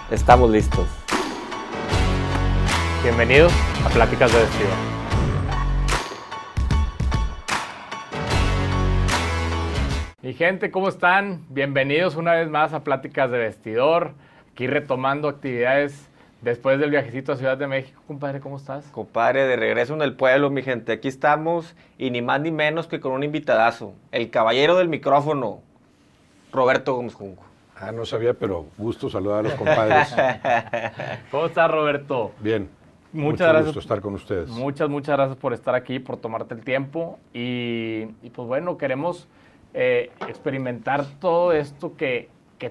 Estamos listos. Bienvenidos a Pláticas de Vestidor. Mi gente, ¿cómo están? Bienvenidos una vez más a Pláticas de Vestidor. Aquí retomando actividades después del viajecito a Ciudad de México. Compadre, ¿cómo estás? Compadre, de regreso en el pueblo, mi gente. Aquí estamos y ni más ni menos que con un invitadazo. El caballero del micrófono, Roberto Gómez Junco. No sabía, pero gusto saludar a los compadres. ¿Cómo estás, Roberto? Bien. Muchas Mucho gracias. gusto estar con ustedes. Muchas gracias por estar aquí, por tomarte el tiempo. Y pues bueno, queremos experimentar todo esto que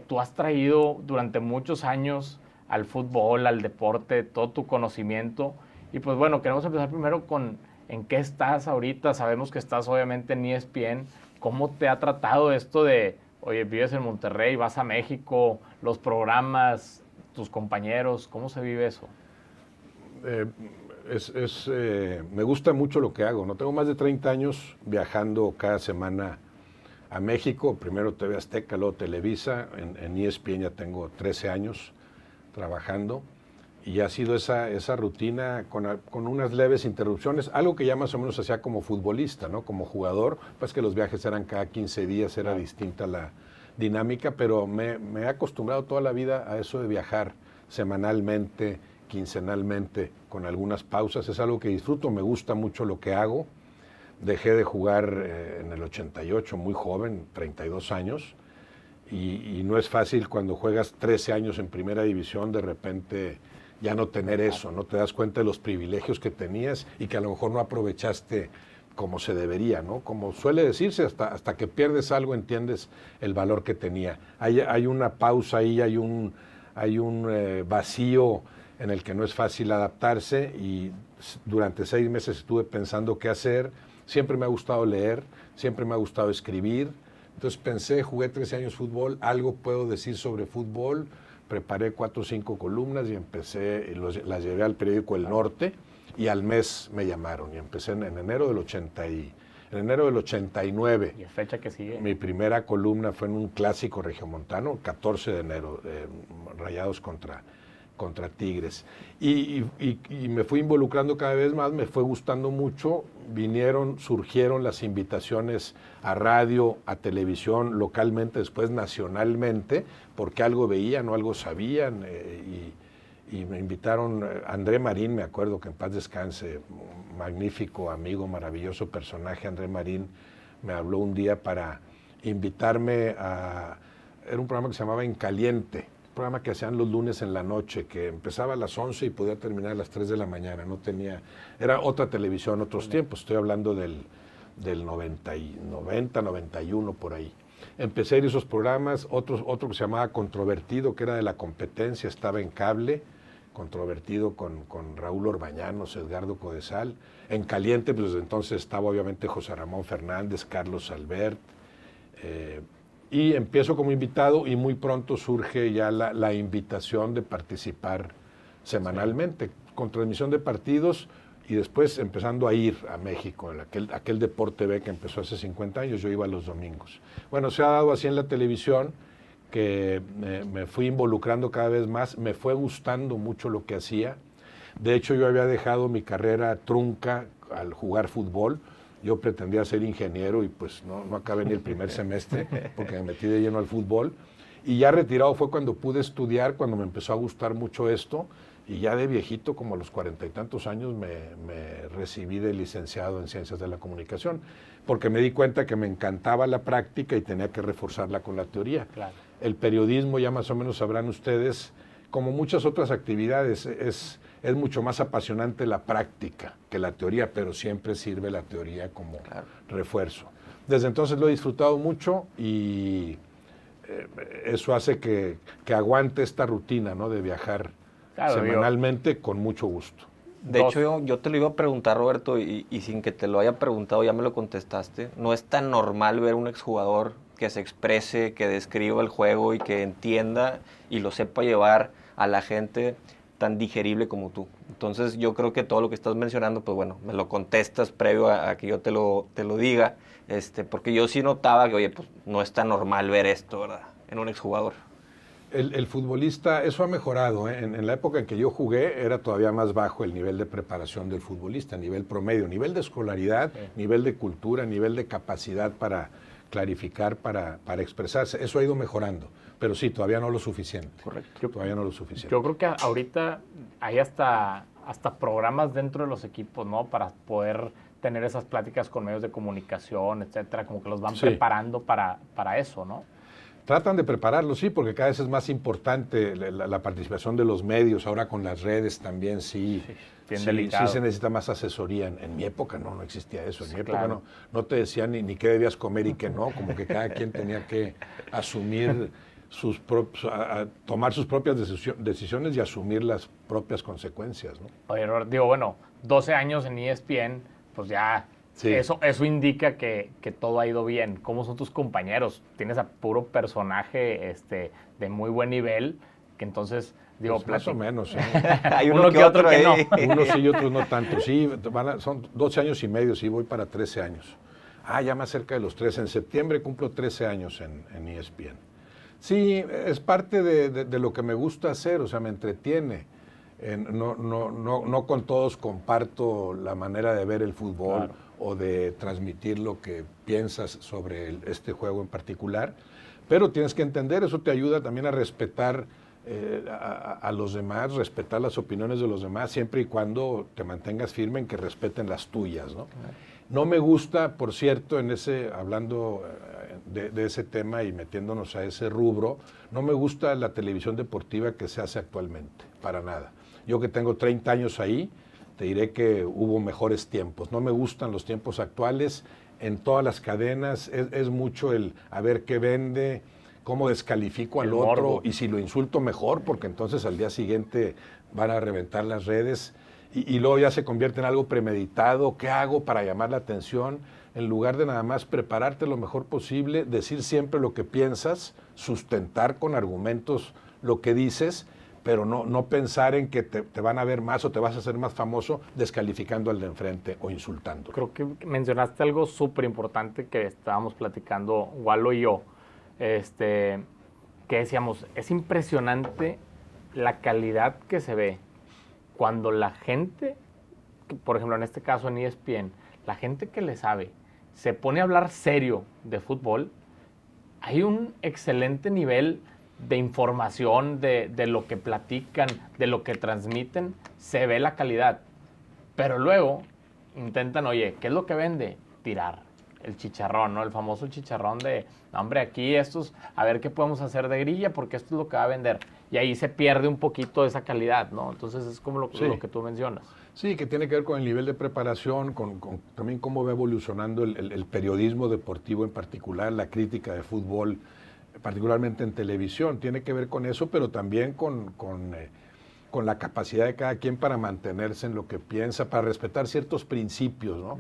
tú has traído durante muchos años al fútbol, al deporte, todo tu conocimiento. Y pues bueno, queremos empezar primero con en qué estás ahorita. Sabemos que estás obviamente en ESPN. ¿Cómo te ha tratado esto de, oye, vives en Monterrey, vas a México, los programas, tus compañeros? ¿Cómo se vive eso? Me gusta mucho lo que hago, ¿no? Tengo más de 30 años viajando cada semana a México, primero TV Azteca, luego Televisa, en ESPN ya tengo 13 años trabajando y ha sido esa rutina con unas leves interrupciones, algo que ya más o menos hacía como futbolista, ¿no? Como jugador, pues que los viajes eran cada 15 días, era distinta la dinámica, pero me he acostumbrado toda la vida a eso de viajar semanalmente, quincenalmente, con algunas pausas. Es algo que disfruto, me gusta mucho lo que hago. Dejé de jugar en el 88, muy joven, 32 años, y no es fácil cuando juegas 13 años en primera división, de repente ya no tener eso, no te das cuenta de los privilegios que tenías y que a lo mejor no aprovechaste como se debería, ¿no? Como suele decirse, hasta que pierdes algo entiendes el valor que tenía. Hay una pausa ahí, hay un vacío en el que no es fácil adaptarse, y durante 6 meses estuve pensando qué hacer. Siempre me ha gustado leer, siempre me ha gustado escribir. Entonces pensé, jugué 13 años fútbol, algo puedo decir sobre fútbol. Preparé 4 o 5 columnas y empecé, las llevé al periódico El Norte, y al mes me llamaron. Y empecé en enero del 89. ¿Y la fecha que sigue? Mi primera columna fue en un clásico regiomontano, 14 de enero, Rayados contra Tigres. Y me fui involucrando cada vez más, me fue gustando mucho. Surgieron las invitaciones a radio, a televisión, localmente, después nacionalmente, porque algo veían o algo sabían, y me invitaron. André Marín, me acuerdo, que en paz descanse, magnífico amigo, maravilloso personaje. André Marín me habló un día para invitarme era un programa que se llamaba En Caliente, programa que hacían los lunes en la noche, que empezaba a las 11 y podía terminar a las 3 de la mañana. Era otra televisión, otros tiempos. Estoy hablando del 90, 91, por ahí. Empecé a ir a esos programas, otro que se llamaba Controvertido, que era de la competencia, estaba en cable, Controvertido con Raúl Orbañanos, Edgardo Codesal. En Caliente, pues desde entonces estaba obviamente José Ramón Fernández, Carlos Albert, y empiezo como invitado, y muy pronto surge ya la invitación de participar semanalmente, con transmisión de partidos, y después empezando a ir a México, aquel Deporte B que empezó hace 50 años, yo iba los domingos. Bueno, se ha dado así en la televisión, que me fui involucrando cada vez más, me fue gustando mucho lo que hacía. De hecho, yo había dejado mi carrera trunca al jugar fútbol. Yo pretendía ser ingeniero y pues no acabé ni el primer semestre porque me metí de lleno al fútbol. Y ya retirado fue cuando pude estudiar, cuando me empezó a gustar mucho esto. Y ya de viejito, como a los 40 y tantos años, me recibí de licenciado en Ciencias de la Comunicación, porque me di cuenta que me encantaba la práctica y tenía que reforzarla con la teoría. Claro. El periodismo, ya más o menos sabrán ustedes, como muchas otras actividades, es mucho más apasionante la práctica que la teoría, pero siempre sirve la teoría como refuerzo. Desde entonces lo he disfrutado mucho, y eso hace que aguante esta rutina, ¿no?, de viajar semanalmente con mucho gusto. De hecho, yo te lo iba a preguntar, Roberto, y sin que te lo haya preguntado ya me lo contestaste. No es tan normal ver un exjugador que se exprese, que describa el juego y que entienda y lo sepa llevar a la gente tan digerible como tú. Entonces yo creo que todo lo que estás mencionando, pues bueno, me lo contestas previo a que yo te lo diga, porque yo sí notaba que, oye, pues no es tan normal ver esto, ¿verdad?, en un exjugador. El futbolista, eso ha mejorado, ¿eh? En la época en que yo jugué era todavía más bajo el nivel de preparación del futbolista, nivel promedio, nivel de escolaridad, nivel de cultura, nivel de capacidad para clarificar, para expresarse. Eso ha ido mejorando, pero sí, todavía no lo suficiente. Correcto. Todavía no lo suficiente. Yo creo que ahorita hay hasta programas dentro de los equipos, ¿no? Para poder tener esas pláticas con medios de comunicación, etcétera, como que los van preparando para eso, ¿no? Tratan de prepararlo, sí, porque cada vez es más importante la participación de los medios, ahora con las redes también, sí se necesita más asesoría. En mi época no existía eso, en mi época no te decían ni qué debías comer y qué no, como que cada quien tenía que asumir tomar sus propias decisiones y asumir las propias consecuencias, ¿no? Oye, digo, bueno, 12 años en ESPN, pues ya... Sí. Eso indica que todo ha ido bien. ¿Cómo son tus compañeros? Tienes a puro personaje de muy buen nivel, que entonces, digo... Pues más o menos, ¿eh? Hay uno que otro que no. Unos sí y otros no tanto. Sí, son 12 años y medio, sí, voy para 13 años. Ya más cerca de los 13. En septiembre cumplo 13 años en ESPN. Sí, es parte de lo que me gusta hacer, o sea, me entretiene. No con todos comparto la manera de ver el fútbol o de transmitir lo que piensas sobre este juego en particular, pero tienes que entender, eso te ayuda también a respetar a los demás, respetar las opiniones de los demás, siempre y cuando te mantengas firme en que respeten las tuyas, ¿no? No me gusta, por cierto, hablando de ese tema y metiéndonos a ese rubro, no me gusta la televisión deportiva que se hace actualmente, para nada. Yo que tengo 30 años ahí, te diré que hubo mejores tiempos. No me gustan los tiempos actuales. En todas las cadenas es mucho el a ver qué vende, cómo descalifico al otro morbo. Y si lo insulto mejor, porque entonces al día siguiente van a reventar las redes y luego ya se convierte en algo premeditado. ¿Qué hago para llamar la atención? En lugar de nada más prepararte lo mejor posible, decir siempre lo que piensas, sustentar con argumentos lo que dices, pero no pensar en que te van a ver más o te vas a hacer más famoso descalificando al de enfrente o insultando. Creo que mencionaste algo súper importante que estábamos platicando Walo y yo, que decíamos, es impresionante la calidad que se ve cuando la gente, por ejemplo en este caso en ESPN, la gente que le sabe, se pone a hablar serio de fútbol, hay un excelente nivel de información, de lo que platican, de lo que transmiten, se ve la calidad. Pero luego intentan, oye, ¿qué es lo que vende? Tirar el chicharrón, ¿no? El famoso chicharrón de, hombre, aquí a ver qué podemos hacer de grilla porque esto es lo que va a vender. Y ahí se pierde un poquito de esa calidad, ¿no? Entonces es como lo que tú mencionas. Sí, que tiene que ver con el nivel de preparación, con también cómo va evolucionando el periodismo deportivo en particular, la crítica de fútbol, particularmente en televisión, tiene que ver con eso, pero también con la capacidad de cada quien para mantenerse en lo que piensa, para respetar ciertos principios, ¿no?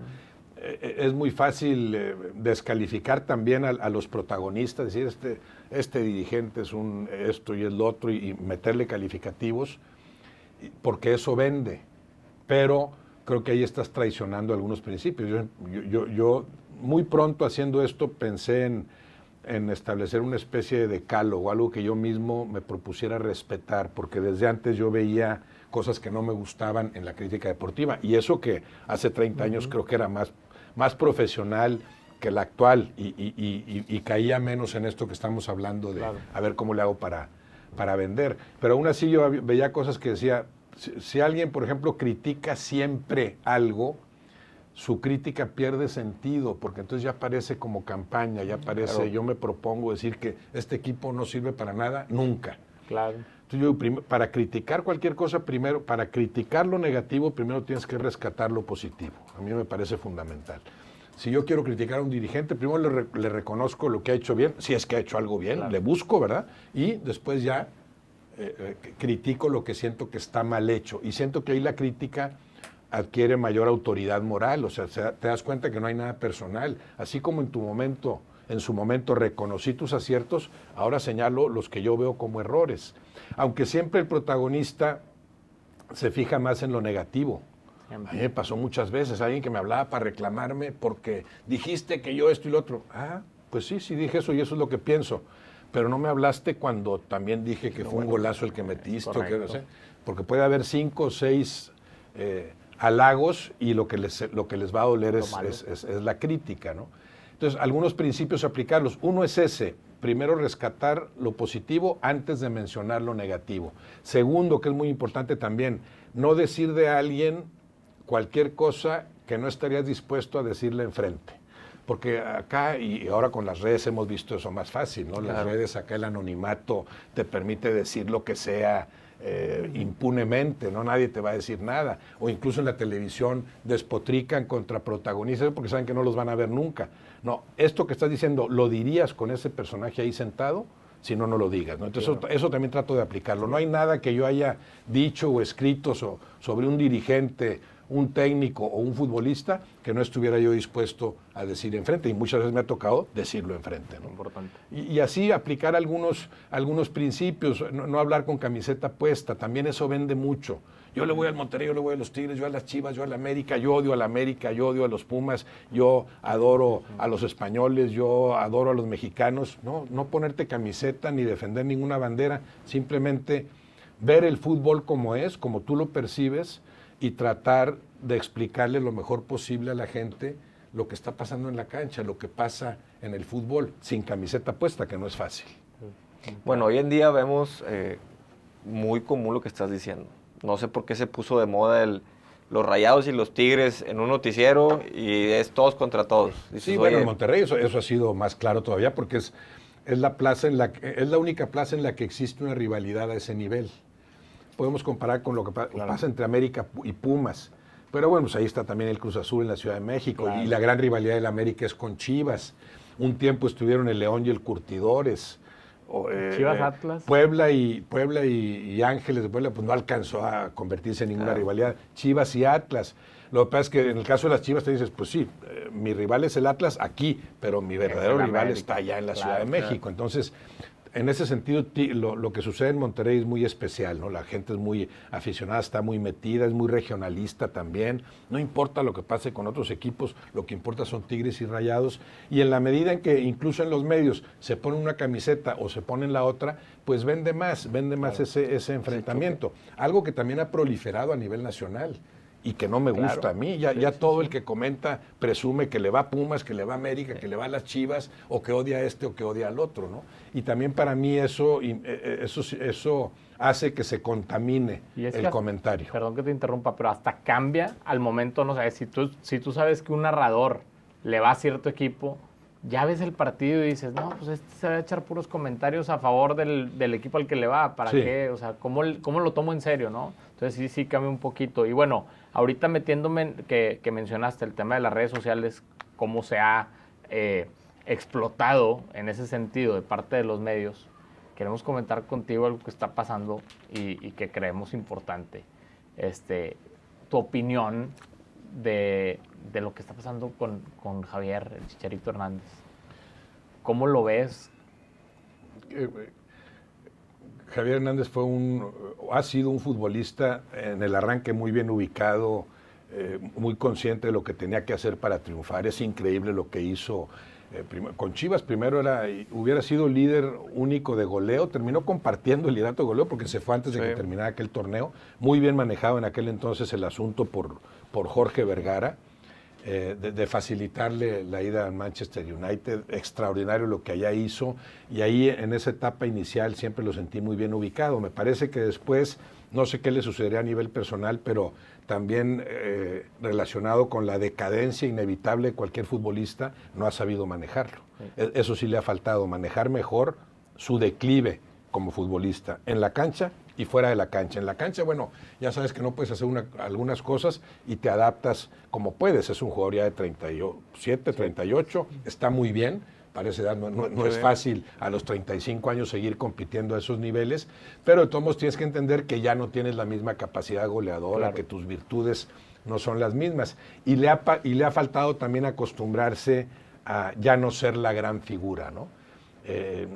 Es muy fácil descalificar también a los protagonistas, decir este dirigente es esto y el otro y meterle calificativos, porque eso vende, pero creo que ahí estás traicionando algunos principios. Yo muy pronto haciendo esto pensé en establecer una especie de decálogo, algo que yo mismo me propusiera respetar, porque desde antes yo veía cosas que no me gustaban en la crítica deportiva, y eso que hace 30 años creo que era más profesional que la actual, y caía menos en esto que estamos hablando de a ver cómo le hago para vender. Pero aún así yo veía cosas que decía, si alguien, por ejemplo, critica siempre algo, su crítica pierde sentido, porque entonces ya parece como campaña, ya parece, yo me propongo decir que este equipo no sirve para nada, nunca. Claro. Entonces yo, para criticar cualquier cosa, primero, para criticar lo negativo, primero tienes que rescatar lo positivo. A mí me parece fundamental. Si yo quiero criticar a un dirigente, primero le reconozco lo que ha hecho bien, si es que ha hecho algo bien, le busco, ¿verdad? Y después ya critico lo que siento que está mal hecho. Y siento que ahí la crítica adquiere mayor autoridad moral, o sea, te das cuenta que no hay nada personal. Así como en su momento reconocí tus aciertos, ahora señalo los que yo veo como errores. Aunque siempre el protagonista se fija más en lo negativo. A mí me pasó muchas veces, alguien que me hablaba para reclamarme porque dijiste que yo esto y lo otro. Pues sí dije eso y eso es lo que pienso. pero no me hablaste cuando también dije que fue un golazo el que metiste, o sea, porque puede haber 5 o 6 halagos y lo que les va a doler es la crítica, ¿no? Entonces, algunos principios aplicarlos. Uno es ese, primero rescatar lo positivo antes de mencionar lo negativo. Segundo, que es muy importante también, no decir de alguien cualquier cosa que no estarías dispuesto a decirle enfrente. Porque acá, y ahora con las redes hemos visto eso más fácil, ¿no? Las redes, acá el anonimato te permite decir lo que sea impunemente, ¿no? Nadie te va a decir nada. O incluso en la televisión despotrican contra protagonistas porque saben que no los van a ver nunca. No, esto que estás diciendo, ¿lo dirías con ese personaje ahí sentado? Si no, no lo digas, ¿no? Entonces, eso también trato de aplicarlo. No hay nada que yo haya dicho o escrito sobre un dirigente, un técnico o un futbolista que no estuviera yo dispuesto a decir enfrente, y muchas veces me ha tocado decirlo enfrente, ¿no? Importante. Y así aplicar algunos principios, no hablar con camiseta puesta, también eso vende mucho. Yo le voy al Monterrey, yo le voy a los Tigres, yo a las Chivas, yo a la América, yo odio a la América, yo odio a los Pumas, yo adoro a los españoles, yo adoro a los mexicanos. No ponerte camiseta ni defender ninguna bandera, simplemente ver el fútbol como es, como tú lo percibes, y tratar de explicarle lo mejor posible a la gente lo que está pasando en la cancha, lo que pasa en el fútbol, sin camiseta puesta, que no es fácil. Bueno, hoy en día vemos muy común lo que estás diciendo. No sé por qué se puso de moda los Rayados y los Tigres en un noticiero y es todos contra todos. Dices, sí, bueno, en Monterrey eso ha sido más claro todavía porque es la única plaza en la que existe una rivalidad a ese nivel. Podemos comparar con lo que pasa entre América y Pumas. Pero bueno, pues ahí está también el Cruz Azul en la Ciudad de México. Y la gran rivalidad del América es con Chivas. Un tiempo estuvieron el León y el Curtidores. Chivas Atlas. Puebla y Ángeles de Puebla pues no alcanzó a convertirse en ninguna rivalidad. Chivas y Atlas. Lo que pasa es que en el caso de las Chivas te dices, pues sí, mi rival es el Atlas aquí, pero mi verdadero rival está allá en la Ciudad de México. Entonces, en ese sentido, lo que sucede en Monterrey es muy especial, ¿no? La gente es muy aficionada, está muy metida, es muy regionalista también. No importa lo que pase con otros equipos, lo que importa son Tigres y Rayados. Y en la medida en que incluso en los medios se pone una camiseta o se pone la otra, pues vende más ese enfrentamiento. Algo que también ha proliferado a nivel nacional y que no me gusta a mí. Ya todo el que comenta presume que le va a Pumas, que le va a América, que le va a las Chivas, o que odia a este o que odia al otro, ¿no? Y también para mí eso hace que se contamine el comentario. Perdón que te interrumpa, pero hasta cambia al momento, no sé, si tú sabes que un narrador le va a cierto equipo, ya ves el partido y dices, no, pues este se va a echar puros comentarios a favor del equipo al que le va, ¿para qué? O sea, ¿cómo lo tomo en serio, no? Entonces sí cambia un poquito. Y bueno, ahorita metiéndome, que mencionaste el tema de las redes sociales, cómo se ha explotado en ese sentido de parte de los medios, queremos comentar contigo algo que está pasando y que creemos importante. Tu opinión de lo que está pasando con Javier, el Chicharito Hernández. ¿Cómo lo ves? Javier Hernández ha sido un futbolista en el arranque muy bien ubicado, muy consciente de lo que tenía que hacer para triunfar. Es increíble lo que hizo con Chivas. Primero hubiera sido líder único de goleo, terminó compartiendo el liderato de goleo porque se fue antes de que terminara aquel torneo. Muy bien manejado en aquel entonces el asunto por Jorge Vergara, de facilitarle la ida al Manchester United. Extraordinario lo que allá hizo, y ahí en esa etapa inicial siempre lo sentí muy bien ubicado. Me parece que después, no sé qué le sucedería a nivel personal, pero también relacionado con la decadencia inevitable de cualquier futbolista, no ha sabido manejarlo. Eso sí le ha faltado, manejar mejor su declive como futbolista, en la cancha y fuera de la cancha. En la cancha, bueno, ya sabes que no puedes hacer algunas cosas y te adaptas como puedes. Es un jugador ya de 37, 38, está muy bien. Para esa edad no es fácil a los 35 años seguir compitiendo a esos niveles, pero de todos modos tienes que entender que ya no tienes la misma capacidad goleadora, que tus virtudes no son las mismas. Y le ha faltado también acostumbrarse a ya no ser la gran figura, ¿no?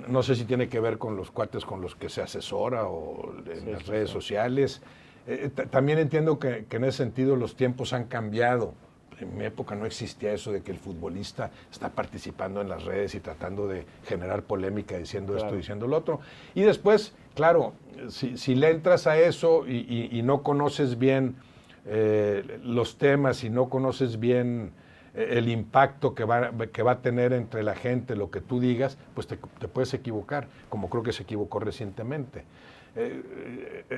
No sé si tiene que ver con los cuates con los que se asesora o en las redes sociales. También entiendo que en ese sentido los tiempos han cambiado. en mi época no existía eso de que el futbolista está participando en las redes y tratando de generar polémica diciendo esto, diciendo lo otro. Y después, claro, si le entras a eso y no conoces bien los temas y no conoces bien el impacto que va a tener entre la gente lo que tú digas, pues te puedes equivocar, como creo que se equivocó recientemente.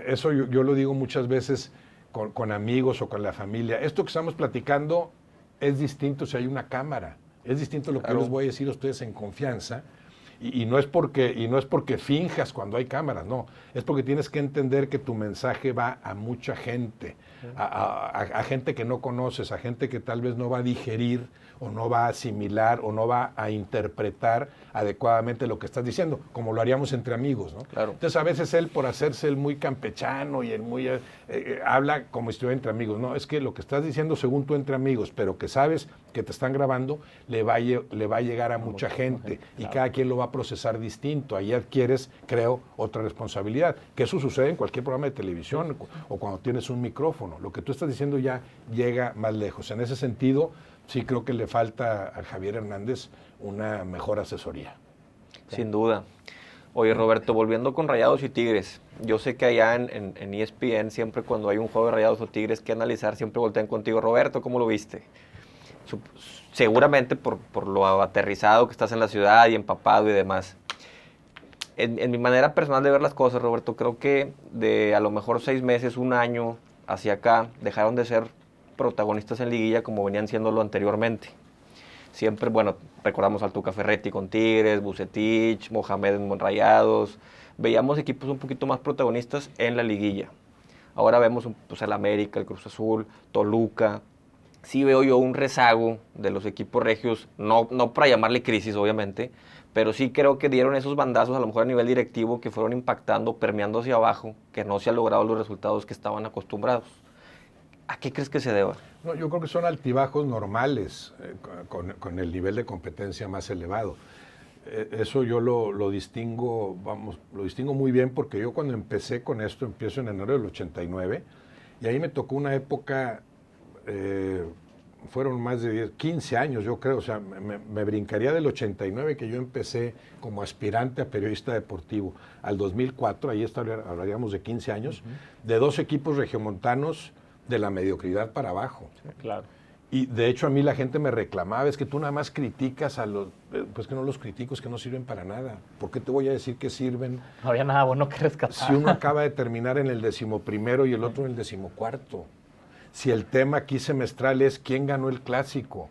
Eso yo lo digo muchas veces con amigos o con la familia. Esto que estamos platicando es distinto si hay una cámara, es distinto lo que yo les voy a decir a ustedes en confianza. Y no es porque finjas cuando hay cámaras, no. Es porque tienes que entender que tu mensaje va a mucha gente, a gente que no conoces, a gente que tal vez no va a digerir o no va a asimilar o no va a interpretar adecuadamente lo que estás diciendo, como lo haríamos entre amigos, ¿no? Claro. Entonces a veces él, por hacerse el muy campechano y el muy habla como si estuviera entre amigos. No, es que lo que estás diciendo según tú entre amigos, pero que sabes que te están grabando, le va a llegar a mucha gente y cada quien lo va a procesar distinto. Ahí adquieres, creo, otra responsabilidad. Que eso sucede en cualquier programa de televisión o cuando tienes un micrófono. Lo que tú estás diciendo ya llega más lejos. En ese sentido, sí creo que le falta a Javier Hernández una mejor asesoría. Sin duda. Oye, Roberto, volviendo con Rayados y Tigres, yo sé que allá en ESPN, siempre cuando hay un juego de Rayados o Tigres que analizar, siempre voltean contigo. Roberto, ¿cómo lo viste? Seguramente por lo aterrizado que estás en la ciudad y empapado y demás. En mi manera personal de ver las cosas, Roberto, creo que de a lo mejor 6 meses, un año hacia acá, dejaron de ser protagonistas en liguilla como venían siéndolo anteriormente. Siempre, bueno, recordamos al Tuca Ferretti con Tigres, Vucetich, Mohamed en Rayados. Veíamos equipos un poquito más protagonistas en la liguilla. Ahora vemos pues, el América, el Cruz Azul, Toluca. Sí veo yo un rezago de los equipos regios, no para llamarle crisis, obviamente, pero sí creo que dieron esos bandazos a lo mejor a nivel directivo que fueron impactando, permeando hacia abajo, que no se han logrado los resultados que estaban acostumbrados. ¿A qué crees que se deba? No, yo creo que son altibajos normales con el nivel de competencia más elevado. Eso yo lo distingo, lo distingo muy bien porque yo cuando empecé con esto, empiezo en enero del 89, y ahí me tocó una época, fueron más de 15 años yo creo, o sea, me brincaría del 89 que yo empecé como aspirante a periodista deportivo al 2004, ahí hablaríamos de 15 años, de 2 equipos regiomontanos de la mediocridad para abajo. Sí, claro. Y de hecho a mí la gente me reclamaba, es que tú nada más criticas a los, pues que no los critico, es que no sirven para nada. ¿Por qué te voy a decir que sirven? No había nada bueno que rescatar. Si uno acaba de terminar en el 11º y el otro en el 14º. Si el tema aquí semestral es quién ganó el clásico.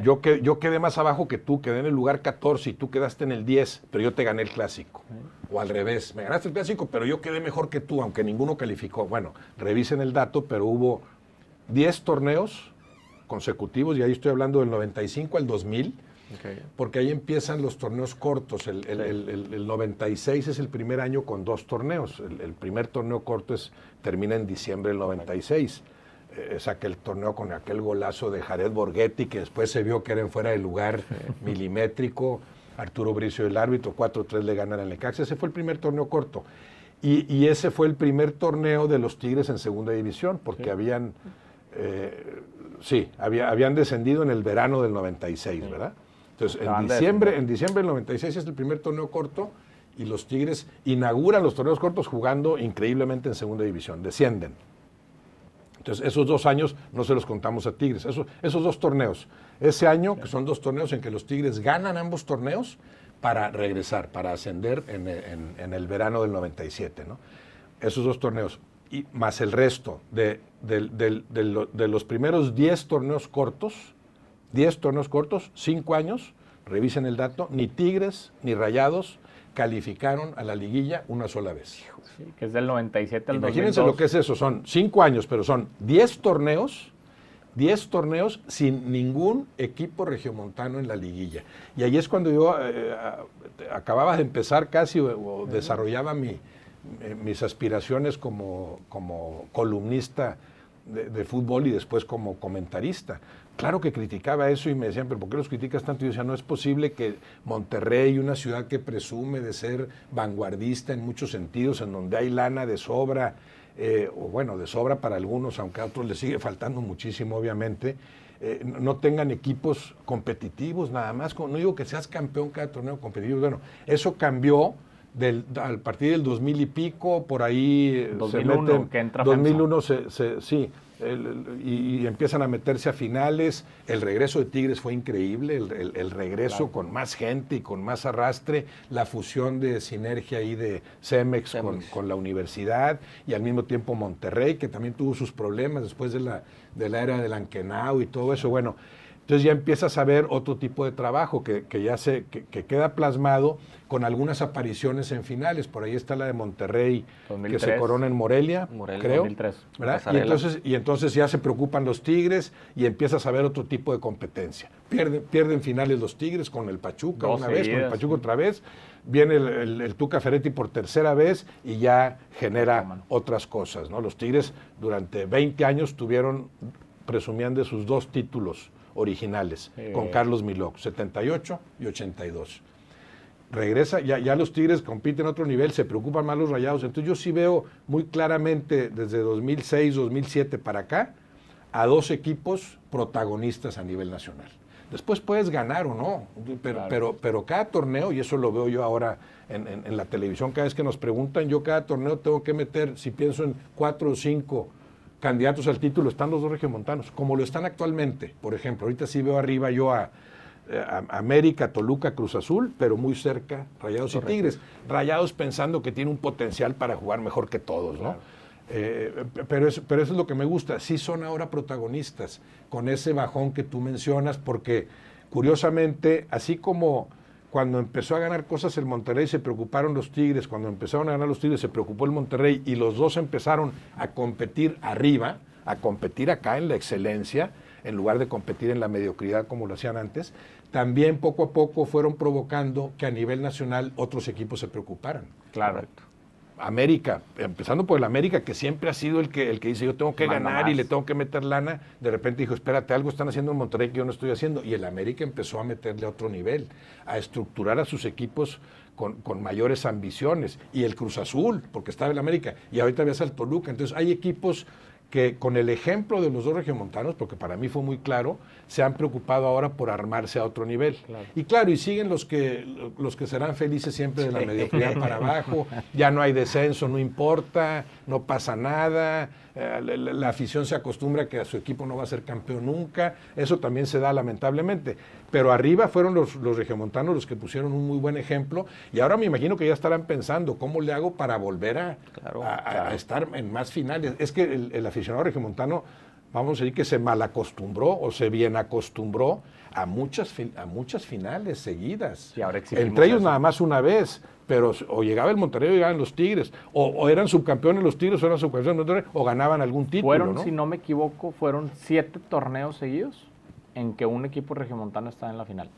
Yo quedé más abajo que tú, quedé en el lugar 14 y tú quedaste en el 10, pero yo te gané el clásico. O al revés, me ganaste el clásico, pero yo quedé mejor que tú, aunque ninguno calificó. Bueno, revisen el dato, pero hubo 10 torneos consecutivos, y ahí estoy hablando del 95 al 2000, porque ahí empiezan los torneos cortos. El 96 es el primer año con 2 torneos. El primer torneo corto termina en diciembre del 96. Es aquel torneo con aquel golazo de Jared Borghetti, que después se vio que era en fuera de lugar milimétrico. Arturo Bricio, el árbitro, 4-3 le ganan al Necaxa. Ese fue el primer torneo corto. Y ese fue el primer torneo de los Tigres en segunda división, porque habían descendido en el verano del 96, ¿verdad? Entonces, en diciembre del 96 es el primer torneo corto y los Tigres inauguran los torneos cortos jugando increíblemente en segunda división, descienden. Entonces, esos 2 años no se los contamos a Tigres, esos 2 torneos. Ese año, que son 2 torneos en que los Tigres ganan ambos torneos para regresar, para ascender en el verano del 97, ¿no? Esos 2 torneos, y más el resto de los primeros 10 torneos cortos, 5 años, revisen el dato, ni Tigres ni Rayados calificaron a la liguilla una sola vez. Sí, que es del 97 al 2002. Imagínense lo que es eso, son 5 años, pero son 10 torneos sin ningún equipo regiomontano en la liguilla. Y ahí es cuando yo acababa de empezar casi o desarrollaba mis aspiraciones como columnista de fútbol y después como comentarista. Claro que criticaba eso y me decían, pero ¿por qué los criticas tanto? Y yo decía, no es posible que Monterrey, una ciudad que presume de ser vanguardista en muchos sentidos, en donde hay lana de sobra, o bueno, de sobra para algunos, aunque a otros les sigue faltando muchísimo, obviamente, no tengan equipos competitivos nada más. No digo que seas campeón cada torneo competitivo, bueno, eso cambió a partir del 2000 y pico, por ahí 2001, se meten, que entra 2001 sí, y empiezan a meterse a finales. El regreso de Tigres fue increíble, el regreso claro, con más gente y con más arrastre, la fusión de sinergia ahí de Cemex. Con la universidad, y al mismo tiempo Monterrey, que también tuvo sus problemas después de la era del Anquenao y todo eso. Bueno, entonces ya empiezas a ver otro tipo de trabajo que queda plasmado con algunas apariciones en finales. Por ahí está la de Monterrey, 2003, que se corona en Morelia, creo. 2003. Y entonces ya se preocupan los Tigres y empiezas a ver otro tipo de competencia. Pierden finales los Tigres con el Pachuca una vez, con el Pachuca otra vez. Viene el Tuca Ferretti por tercera vez y ya genera otras cosas, ¿no? Los Tigres durante 20 años presumían de sus 2 títulos originales, con Carlos Milok, 78 y 82. Regresa, ya los Tigres compiten a otro nivel, se preocupan más los Rayados. Entonces yo sí veo muy claramente desde 2006, 2007 para acá a 2 equipos protagonistas a nivel nacional. Después puedes ganar o no, pero cada torneo, y eso lo veo yo ahora en la televisión, cada vez que nos preguntan, yo cada torneo tengo que meter, si pienso en 4 o 5 candidatos al título, están los 2 regiomontanos, como lo están actualmente. Por ejemplo, ahorita sí veo arriba yo a América, Toluca, Cruz Azul, pero muy cerca Rayados y Tigres. Rayados pensando que tiene un potencial para jugar mejor que todos, ¿no? Claro. Pero eso es lo que me gusta. Sí son ahora protagonistas, con ese bajón que tú mencionas, porque curiosamente, así como cuando empezó a ganar cosas el Monterrey se preocuparon los Tigres, cuando empezaron a ganar los Tigres se preocupó el Monterrey, y los 2 empezaron a competir arriba, a competir acá en la excelencia, en lugar de competir en la mediocridad como lo hacían antes. También poco a poco fueron provocando que a nivel nacional otros equipos se preocuparan. Claro. América, empezando por el América, que siempre ha sido el que dice yo tengo que ganar y le tengo que meter lana, de repente dijo, espérate, algo están haciendo en Monterrey que yo no estoy haciendo, y el América empezó a meterle a otro nivel, a estructurar a sus equipos con mayores ambiciones, y el Cruz Azul, porque estaba el América, y ahorita ves al Toluca. Entonces hay equipos que con el ejemplo de los 2 regiomontanos, porque para mí fue muy claro, se han preocupado ahora por armarse a otro nivel. Claro. Y claro, y siguen los que serán felices siempre de la mediocridad para abajo, ya no hay descenso, no importa, no pasa nada, la afición se acostumbra a que a su equipo no va a ser campeón nunca, eso también se da lamentablemente. Pero arriba fueron los regiomontanos los que pusieron un muy buen ejemplo, y ahora me imagino que ya estarán pensando, ¿cómo le hago para volver a estar en más finales? Es que el aficionado regiomontano, vamos a decir que se malacostumbró o se bien acostumbró a muchas finales seguidas. Y ahora entre ellos nada más una vez, pero o llegaba el Monterrey o llegaban los Tigres, o eran subcampeones los Tigres, o eran subcampeones los Monterrey, o ganaban algún título, ¿no? Si no me equivoco, fueron 7 torneos seguidos en que un equipo regiomontano está en la final.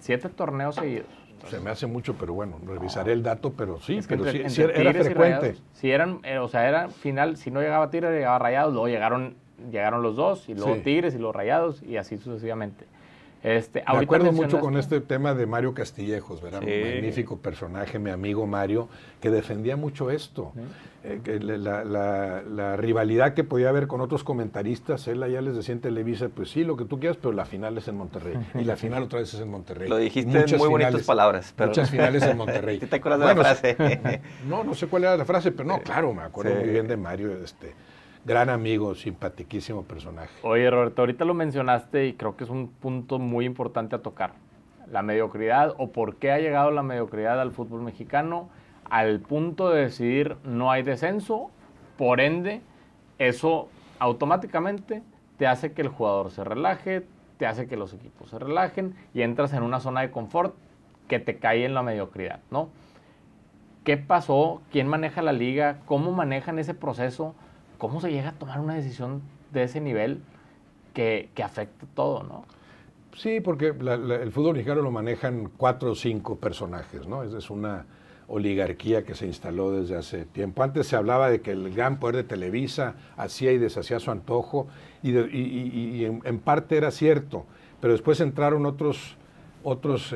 7 torneos seguidos. Se me hace mucho, pero bueno, revisaré el dato, pero sí, es que sí era frecuente. Si eran, era final, si no llegaba Tigres, llegaba Rayados, luego llegaron los 2, y luego Tigres y los Rayados, y así sucesivamente. Me acuerdo mucho con este tema de Mario Castillejos, ¿verdad? Sí. Magnífico personaje, mi amigo Mario, que defendía mucho esto. Que la rivalidad que podía haber con otros comentaristas, él allá les decía en Televisa, pues sí, lo que tú quieras, pero la final es en Monterrey. Y la final otra vez es en Monterrey. Lo dijiste en muy bonitas palabras. Pero... Muchas finales en Monterrey. ¿Te acuerdas de la frase? No sé cuál era la frase, pero no, claro, me acuerdo muy bien de Mario, gran amigo, simpatiquísimo personaje. Oye, Roberto, ahorita lo mencionaste y creo que es un punto muy importante a tocar. La mediocridad, o por qué ha llegado la mediocridad al fútbol mexicano al punto de decidir no hay descenso. Por ende, eso automáticamente te hace que el jugador se relaje, te hace que los equipos se relajen y entras en una zona de confort que te cae en la mediocridad, ¿no? ¿Qué pasó? ¿Quién maneja la liga? ¿Cómo manejan ese proceso? ¿Cómo se llega a tomar una decisión de ese nivel que afecta todo, no? Sí, porque el fútbol mexicano lo manejan 4 o 5 personajes, ¿no? Es una oligarquía que se instaló desde hace tiempo. Antes se hablaba de que el gran poder de Televisa hacía y deshacía su antojo, y en parte era cierto, pero después entraron otros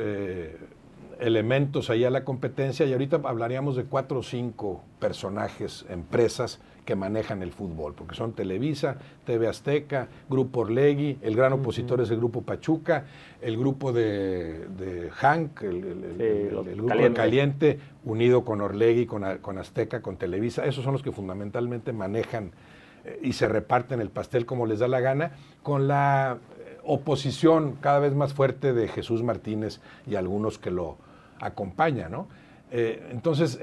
elementos ahí a la competencia, y ahorita hablaríamos de 4 o 5 personajes, empresas, que manejan el fútbol, porque son Televisa, TV Azteca, Grupo Orlegui, el gran opositor es el Grupo Pachuca, el grupo de Hank, el grupo Caliente. Caliente, unido con Orlegui, con Azteca, con Televisa, esos son los que fundamentalmente manejan y se reparten el pastel como les da la gana, con la oposición cada vez más fuerte de Jesús Martínez y algunos que lo acompañan, ¿no? Entonces,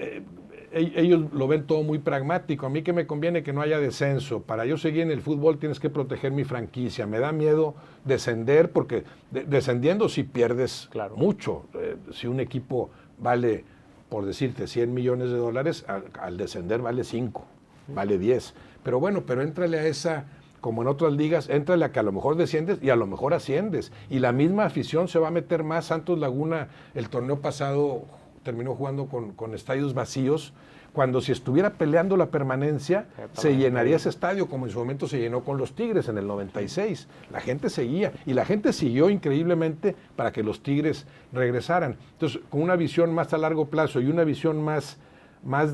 ellos lo ven todo muy pragmático. A mí que me conviene que no haya descenso. Para yo seguir en el fútbol tienes que proteger mi franquicia. Me da miedo descender porque descendiendo si pierdes mucho. Si un equipo vale, por decirte, 100 millones de dólares, al descender vale 5, vale 10. Pero bueno, pero éntrale a esa, como en otras ligas, éntrale a que a lo mejor desciendes y a lo mejor asciendes. Y la misma afición se va a meter más. Santos Laguna, el torneo pasado, terminó jugando con estadios vacíos, cuando si estuviera peleando la permanencia, se llenaría ese estadio, como en su momento se llenó con los Tigres en el 96. La gente seguía, y la gente siguió increíblemente para que los Tigres regresaran. Entonces, con una visión más a largo plazo y una visión más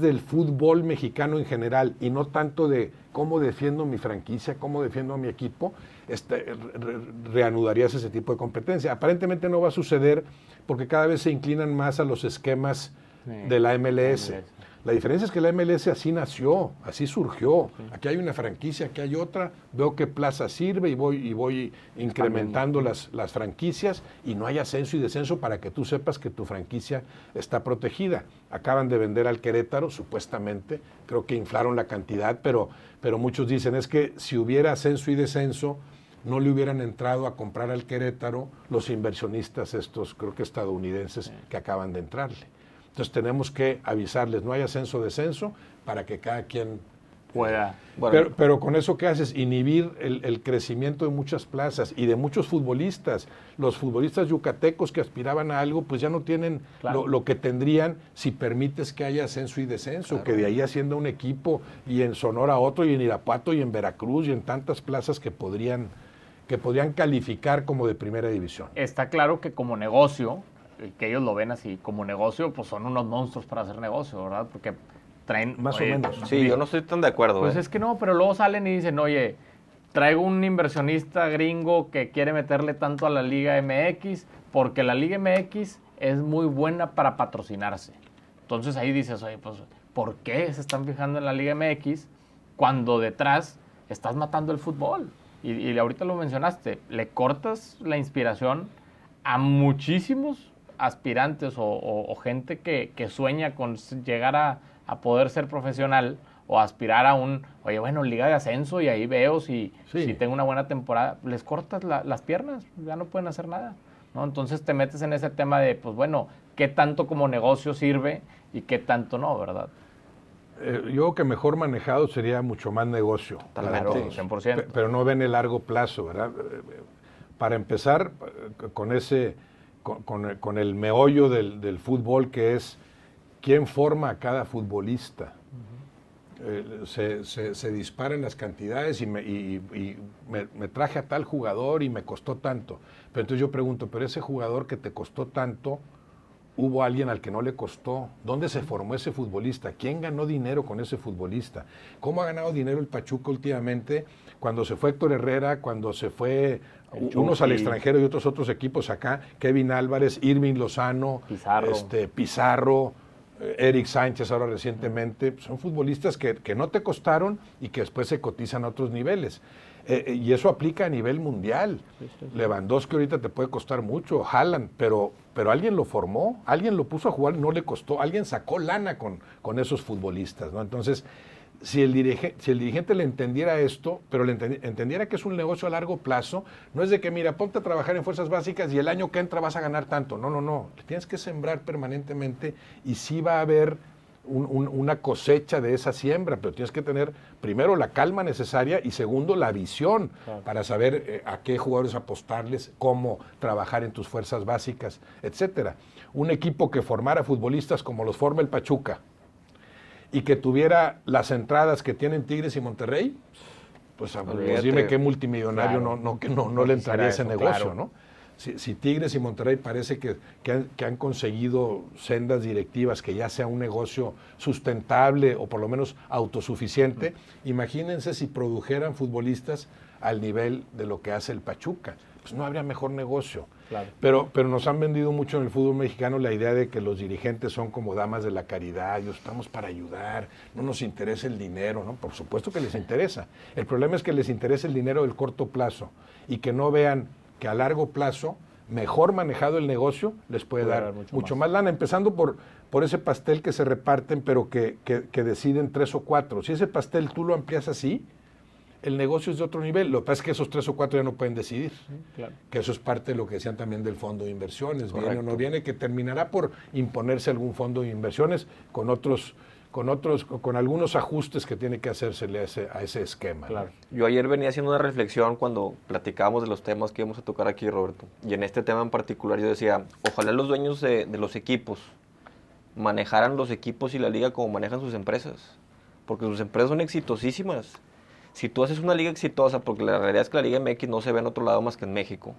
del fútbol mexicano en general, y no tanto de cómo defiendo mi franquicia, cómo defiendo a mi equipo, reanudarías ese tipo de competencia. Aparentemente no va a suceder porque cada vez se inclinan más a los esquemas de la MLS. La diferencia es que la MLS así nació, así surgió. Aquí hay una franquicia, aquí hay otra, veo qué plaza sirve y voy incrementando las franquicias, y no hay ascenso y descenso para que tú sepas que tu franquicia está protegida. Acaban de vender al Querétaro, supuestamente, creo que inflaron la cantidad, pero muchos dicen es que si hubiera ascenso y descenso, no le hubieran entrado a comprar al Querétaro los inversionistas estos, creo que estadounidenses, que acaban de entrarle. Entonces tenemos que avisarles, no hay ascenso o descenso, para que cada quien pueda. Pero con eso, ¿qué haces? Inhibir el crecimiento de muchas plazas y de muchos futbolistas. Los futbolistas yucatecos que aspiraban a algo, pues ya no tienen lo que tendrían si permites que haya ascenso y descenso, que de ahí ascienda un equipo, y en Sonora otro, y en Irapuato, y en Veracruz, y en tantas plazas que podrían calificar como de primera división. Está claro que como negocio, que ellos lo ven así, como negocio, pues son unos monstruos para hacer negocio, ¿verdad? Porque traen... Más o menos. Sí, yo no estoy tan de acuerdo. Pues es que no, pero luego salen y dicen, oye, traigo un inversionista gringo que quiere meterle tanto a la Liga MX, porque la Liga MX es muy buena para patrocinarse. Entonces ahí dices, oye, pues, ¿por qué se están fijando en la Liga MX cuando detrás estás matando el fútbol? Y ahorita lo mencionaste, le cortas la inspiración a muchísimos aspirantes o gente que sueña con llegar a poder ser profesional o aspirar a oye, bueno, liga de ascenso, y ahí veo si tengo una buena temporada. Les cortas las piernas, ya no pueden hacer nada, ¿no? Entonces te metes en ese tema de, pues bueno, ¿qué tanto como negocio sirve y qué tanto no, verdad? Yo creo que mejor manejado sería mucho más negocio. Claro, 100%. Pero no ven el largo plazo, ¿verdad? Para empezar, con el meollo del fútbol, que es quién forma a cada futbolista. Se disparan las cantidades y me traje a tal jugador y me costó tanto. Pero entonces yo pregunto, pero ese jugador que te costó tanto, ¿hubo alguien al que no le costó? ¿Dónde se formó ese futbolista? ¿Quién ganó dinero con ese futbolista? ¿Cómo ha ganado dinero el Pachuca últimamente? Cuando se fue Héctor Herrera, cuando se fue unos al extranjero y otros equipos acá, Kevin Álvarez, Irving Lozano, Pizarro, Eric Sánchez ahora recientemente, son futbolistas que no te costaron y que después se cotizan a otros niveles. Y eso aplica a nivel mundial. Sí. Lewandowski ahorita te puede costar mucho, Haaland, pero alguien lo formó, alguien lo puso a jugar, no le costó, alguien sacó lana con esos futbolistas, ¿no? Entonces, si el dirigente le entendiera esto, pero le entendiera que es un negocio a largo plazo, no es de que, mira, ponte a trabajar en fuerzas básicas y el año que entra vas a ganar tanto. No. Tienes que sembrar permanentemente, y sí va a haber una cosecha de esa siembra, pero tienes que tener primero la calma necesaria y segundo la visión para saber a qué jugadores apostarles, cómo trabajar en tus fuerzas básicas, etcétera. Un equipo que formara futbolistas como los forma el Pachuca y que tuviera las entradas que tienen Tigres y Monterrey, pues dime qué multimillonario no le entraría ese negocio, ¿no? Si Tigres y Monterrey parece que han conseguido sendas directivas, que ya sea un negocio sustentable o por lo menos autosuficiente, imagínense si produjeran futbolistas al nivel de lo que hace el Pachuca. Pues no habría mejor negocio. Claro. Pero nos han vendido mucho en el fútbol mexicano la idea de que los dirigentes son como damas de la caridad, estamos para ayudar, no nos interesa el dinero, ¿no? Por supuesto que les interesa. El problema es que les interesa el dinero del corto plazo y que no vean que a largo plazo, mejor manejado el negocio, les puede dar mucho más lana, empezando por ese pastel que se reparten, pero que deciden 3 o 4. Si ese pastel tú lo amplías así, el negocio es de otro nivel. Lo que pasa es que esos 3 o 4 ya no pueden decidir. Claro. Que eso es parte de lo que decían también del fondo de inversiones. Correcto. Viene o no viene, que terminará por imponerse algún fondo de inversiones con algunos ajustes que tiene que hacérsele a ese esquema. Claro. Yo ayer venía haciendo una reflexión cuando platicábamos de los temas que íbamos a tocar aquí, Roberto. Y en este tema en particular yo decía, ojalá los dueños de los equipos manejaran los equipos y la liga como manejan sus empresas. Porque sus empresas son exitosísimas. Si tú haces una liga exitosa, porque la realidad es que la Liga MX no se ve en otro lado más que en México.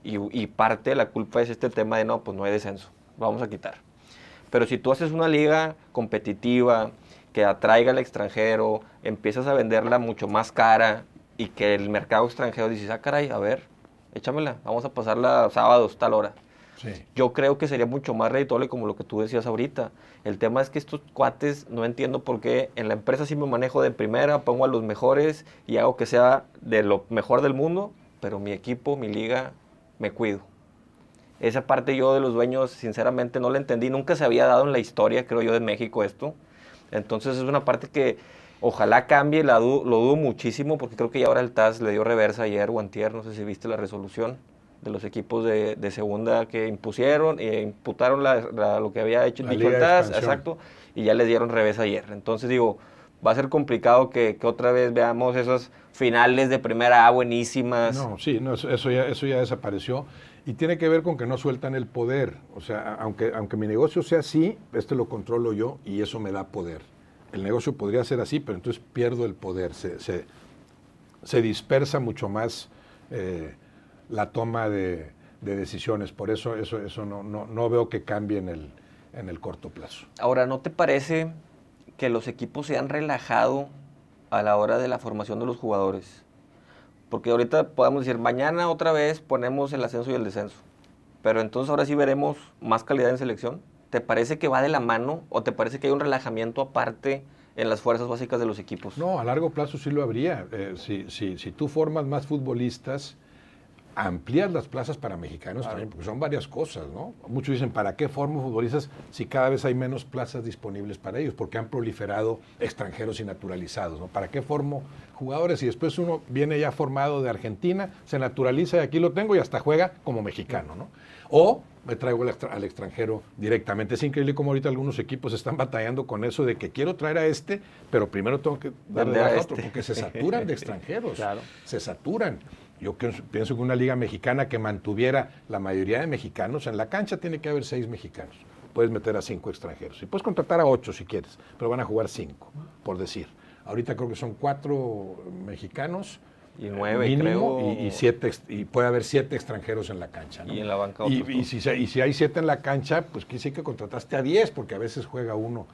Y parte de la culpa es este tema de, no, pues no hay descenso, vamos a quitar. Pero si tú haces una liga competitiva, que atraiga al extranjero, empiezas a venderla mucho más cara y que el mercado extranjero dice, caray, a ver, échamela, vamos a pasarla sábados, tal hora. Sí. Yo creo que sería mucho más redituable como lo que tú decías ahorita. El tema es que estos cuates, no entiendo por qué, en la empresa sí me manejo de primera, pongo a los mejores y hago que sea de lo mejor del mundo, pero mi equipo, mi liga, me cuido. Esa parte yo de los dueños, sinceramente, no la entendí. Nunca se había dado en la historia, creo yo, de México esto. Entonces es una parte que ojalá cambie, lo dudo muchísimo, porque creo que ya ahora el TAS le dio reversa ayer o antier, no sé si viste la resolución de los equipos de segunda que impusieron, imputaron lo que había hecho dicho el TAS, exacto, y ya les dieron revés ayer. Entonces digo, va a ser complicado que otra vez veamos esas finales de primera A buenísimas. No, sí, no, eso ya desapareció. Y tiene que ver con que no sueltan el poder. O sea, aunque mi negocio sea así, lo controlo yo y eso me da poder. El negocio podría ser así, pero entonces pierdo el poder. Se dispersa mucho más la toma de decisiones. Por eso no veo que cambie en el corto plazo. Ahora, ¿no te parece que los equipos se han relajado a la hora de la formación de los jugadores? Porque ahorita podemos decir, mañana otra vez ponemos el ascenso y el descenso. Pero entonces ahora sí veremos más calidad en selección. ¿Te parece que va de la mano o te parece que hay un relajamiento aparte en las fuerzas básicas de los equipos? No, a largo plazo sí lo habría. Si tú formas más futbolistas, amplías las plazas para mexicanos también, porque son varias cosas, ¿no? Muchos dicen, ¿para qué formo futbolistas si cada vez hay menos plazas disponibles para ellos? Porque han proliferado extranjeros y naturalizados, ¿no? ¿Para qué formo jugadores? Y después uno viene ya formado de Argentina, se naturaliza y aquí lo tengo y hasta juega como mexicano, ¿no? O me traigo al extranjero directamente. Es increíble cómo ahorita algunos equipos están batallando con eso de que quiero traer a este, pero primero tengo que darle a otro, porque se saturan de extranjeros. Claro. Se saturan. Yo pienso que una liga mexicana que mantuviera la mayoría de mexicanos, en la cancha tiene que haber 6 mexicanos. Puedes meter a 5 extranjeros. Y puedes contratar a 8 si quieres, pero van a jugar 5, por decir. Ahorita creo que son 4 mexicanos. Y 9, mínimo, creo. Y puede haber 7 extranjeros en la cancha, ¿no? Y en la banca y si hay 7 en la cancha, pues quiere decir que contrataste a 10, porque a veces juega uno,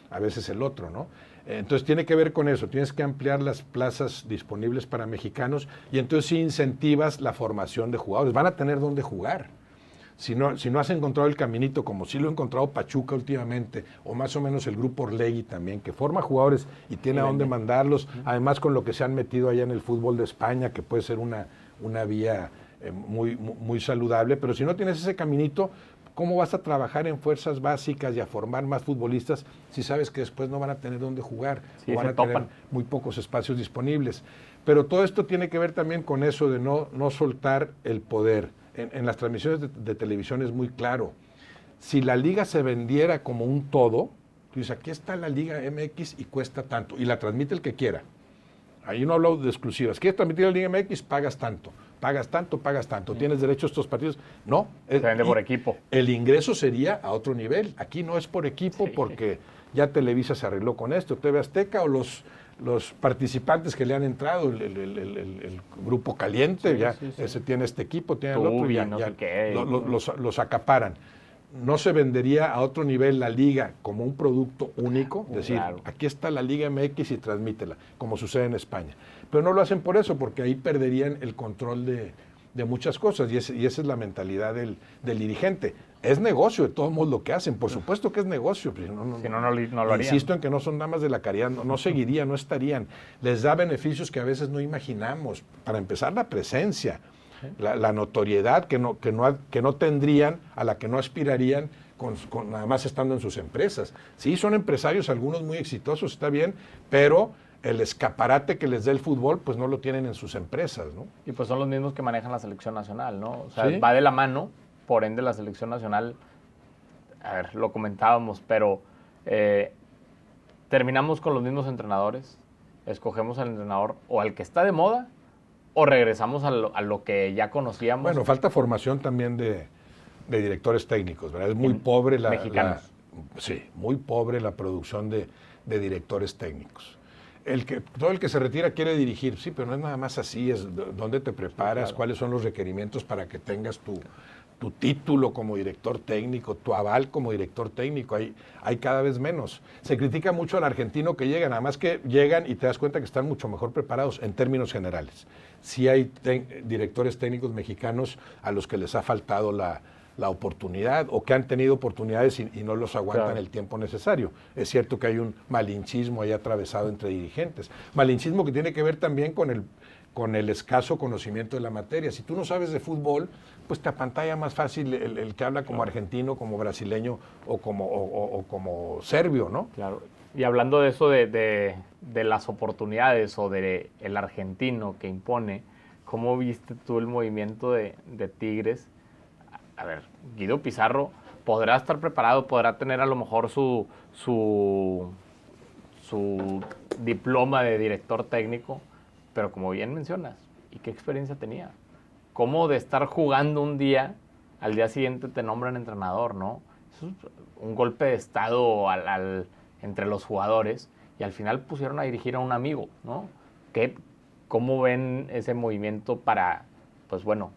a veces el otro, ¿no? Entonces tiene que ver con eso, tienes que ampliar las plazas disponibles para mexicanos y entonces sí incentivas la formación de jugadores, van a tener dónde jugar. Si no has encontrado el caminito, como sí lo ha encontrado Pachuca últimamente, o más o menos el grupo Orlegui también, que forma jugadores y tiene a dónde mandarlos, además con lo que se han metido allá en el fútbol de España, que puede ser una vía muy saludable, pero si no tienes ese caminito, ¿cómo vas a trabajar en fuerzas básicas y a formar más futbolistas si sabes que después no van a tener dónde jugar, sí, o van a tener muy pocos espacios disponibles? Pero todo esto tiene que ver también con eso de no soltar el poder. En las transmisiones de televisión es muy claro. Si la liga se vendiera como un todo, tú dices, aquí está la Liga MX y cuesta tanto, y la transmite el que quiera. Ahí no hablo de exclusivas. ¿Quieres transmitir la Liga MX? Pagas tanto. Tienes derecho a estos partidos. No. Se vende por equipo. El ingreso sería a otro nivel. Aquí no es por equipo porque ya Televisa se arregló con esto, TV Azteca o los participantes que le han entrado, el grupo caliente, ese tiene este equipo, tiene el otro, no sé qué. Los acaparan. No se vendería a otro nivel la Liga como un producto único, decir, aquí está la Liga MX y transmítela, como sucede en España. Pero no lo hacen por eso, porque ahí perderían el control de muchas cosas, y esa es la mentalidad del dirigente. Es negocio de todos modos lo que hacen, por supuesto que es negocio. Si no lo harían. Insisto en que no son damas de la caridad, no seguirían, no estarían. Les da beneficios que a veces no imaginamos. Para empezar, la presencia, la notoriedad que no tendrían, a la que no aspirarían con nada más estando en sus empresas. Sí, son empresarios, algunos muy exitosos, está bien, pero el escaparate que les da el fútbol, pues no lo tienen en sus empresas, ¿no? Y pues son los mismos que manejan la selección nacional, ¿no? O sea, ¿sí? Va de la mano, por ende la selección nacional, a ver, lo comentábamos, pero terminamos con los mismos entrenadores, escogemos al entrenador o al que está de moda, o regresamos a lo que ya conocíamos. Bueno, falta formación también de directores técnicos, ¿verdad? Es muy pobre mexicanos. Sí, muy pobre la producción de directores técnicos. Todo el que se retira quiere dirigir, sí, pero no es nada más así, es dónde te preparas, sí, claro. Cuáles son los requerimientos para que tengas tu título como director técnico, tu aval como director técnico, hay cada vez menos. Se critica mucho al argentino que llega, nada más que llegan y te das cuenta que están mucho mejor preparados en términos generales. Sí hay directores técnicos mexicanos a los que les ha faltado la oportunidad o que han tenido oportunidades y no los aguantan, claro, el tiempo necesario. Es cierto que hay un malinchismo ahí atravesado entre dirigentes. Malinchismo que tiene que ver también con el escaso conocimiento de la materia. Si tú no sabes de fútbol, pues te apantalla más fácil el que habla como, claro, argentino, como brasileño o como serbio, ¿no? Claro. Y hablando de eso de las oportunidades o de el argentino que impone, ¿cómo viste tú el movimiento de Tigres? A ver, Guido Pizarro podrá estar preparado, podrá tener a lo mejor su diploma de director técnico, pero como bien mencionas, ¿y qué experiencia tenía? ¿Cómo de estar jugando un día, al día siguiente te nombran entrenador, ¿no? Eso es un golpe de estado entre los jugadores y al final pusieron a dirigir a un amigo, ¿no? ¿Cómo ven ese movimiento para, pues bueno,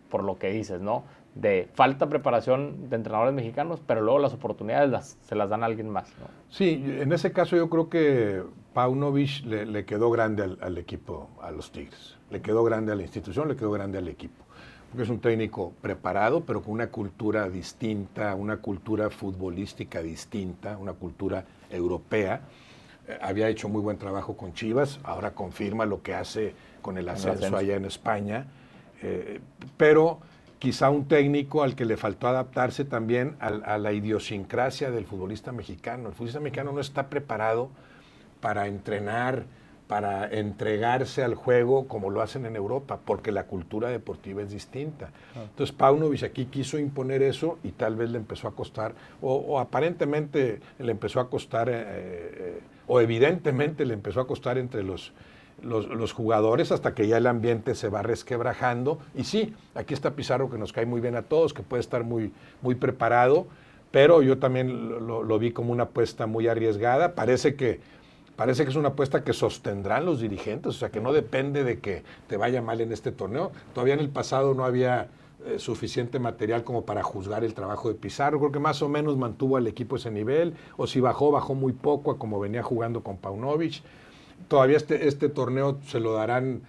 por lo que dices, ¿no? De falta preparación de entrenadores mexicanos, pero luego las oportunidades se las dan a alguien más, ¿no? Sí, en ese caso yo creo que Paunovic le quedó grande al equipo, a los Tigres. Le quedó grande a la institución, le quedó grande al equipo. Porque es un técnico preparado, pero con una cultura distinta, una cultura futbolística distinta, una cultura europea. Había hecho muy buen trabajo con Chivas, ahora confirma lo que hace con el ascenso allá en España. Pero quizá un técnico al que le faltó adaptarse también a la idiosincrasia del futbolista mexicano. El futbolista mexicano no está preparado para entrenar, para entregarse al juego como lo hacen en Europa, porque la cultura deportiva es distinta. Entonces Paunovic aquí quiso imponer eso y tal vez le empezó a costar, o aparentemente le empezó a costar, o evidentemente le empezó a costar entre los jugadores hasta que ya el ambiente se va resquebrajando. Y sí, aquí está Pizarro, que nos cae muy bien a todos, que puede estar muy, muy preparado, pero yo también lo vi como una apuesta muy arriesgada. Parece que es una apuesta que sostendrán los dirigentes, o sea, que no depende de que te vaya mal en este torneo. Todavía en el pasado no había suficiente material como para juzgar el trabajo de Pizarro. Creo que más o menos mantuvo al equipo ese nivel, o si bajó muy poco a como venía jugando con Paunovic. Todavía este torneo se lo darán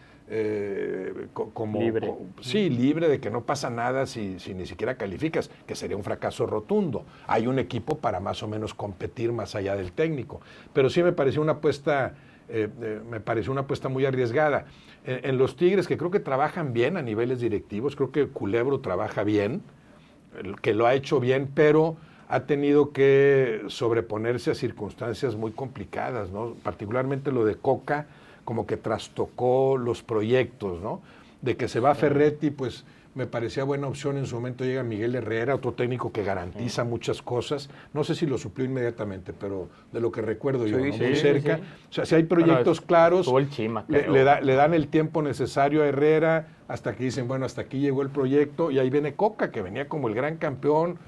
como libre. Sí, libre de que no pasa nada si ni siquiera calificas, que sería un fracaso rotundo. Hay un equipo para más o menos competir más allá del técnico. Pero sí me pareció una apuesta muy arriesgada. En los Tigres, que creo que trabajan bien a niveles directivos, creo que Culebro trabaja bien, que lo ha hecho bien, pero ha tenido que sobreponerse a circunstancias muy complicadas, ¿no? Particularmente lo de Coca, como que trastocó los proyectos, ¿no? De que se va Ferretti, pues me parecía buena opción. En su momento llega Miguel Herrera, otro técnico que garantiza muchas cosas. No sé si lo suplió inmediatamente, pero de lo que recuerdo yo, ¿no? Muy cerca. O sea, si hay proyectos claros, el Chima, le dan el tiempo necesario a Herrera hasta que dicen, bueno, hasta aquí llegó el proyecto, y ahí viene Coca, que venía como el gran campeón,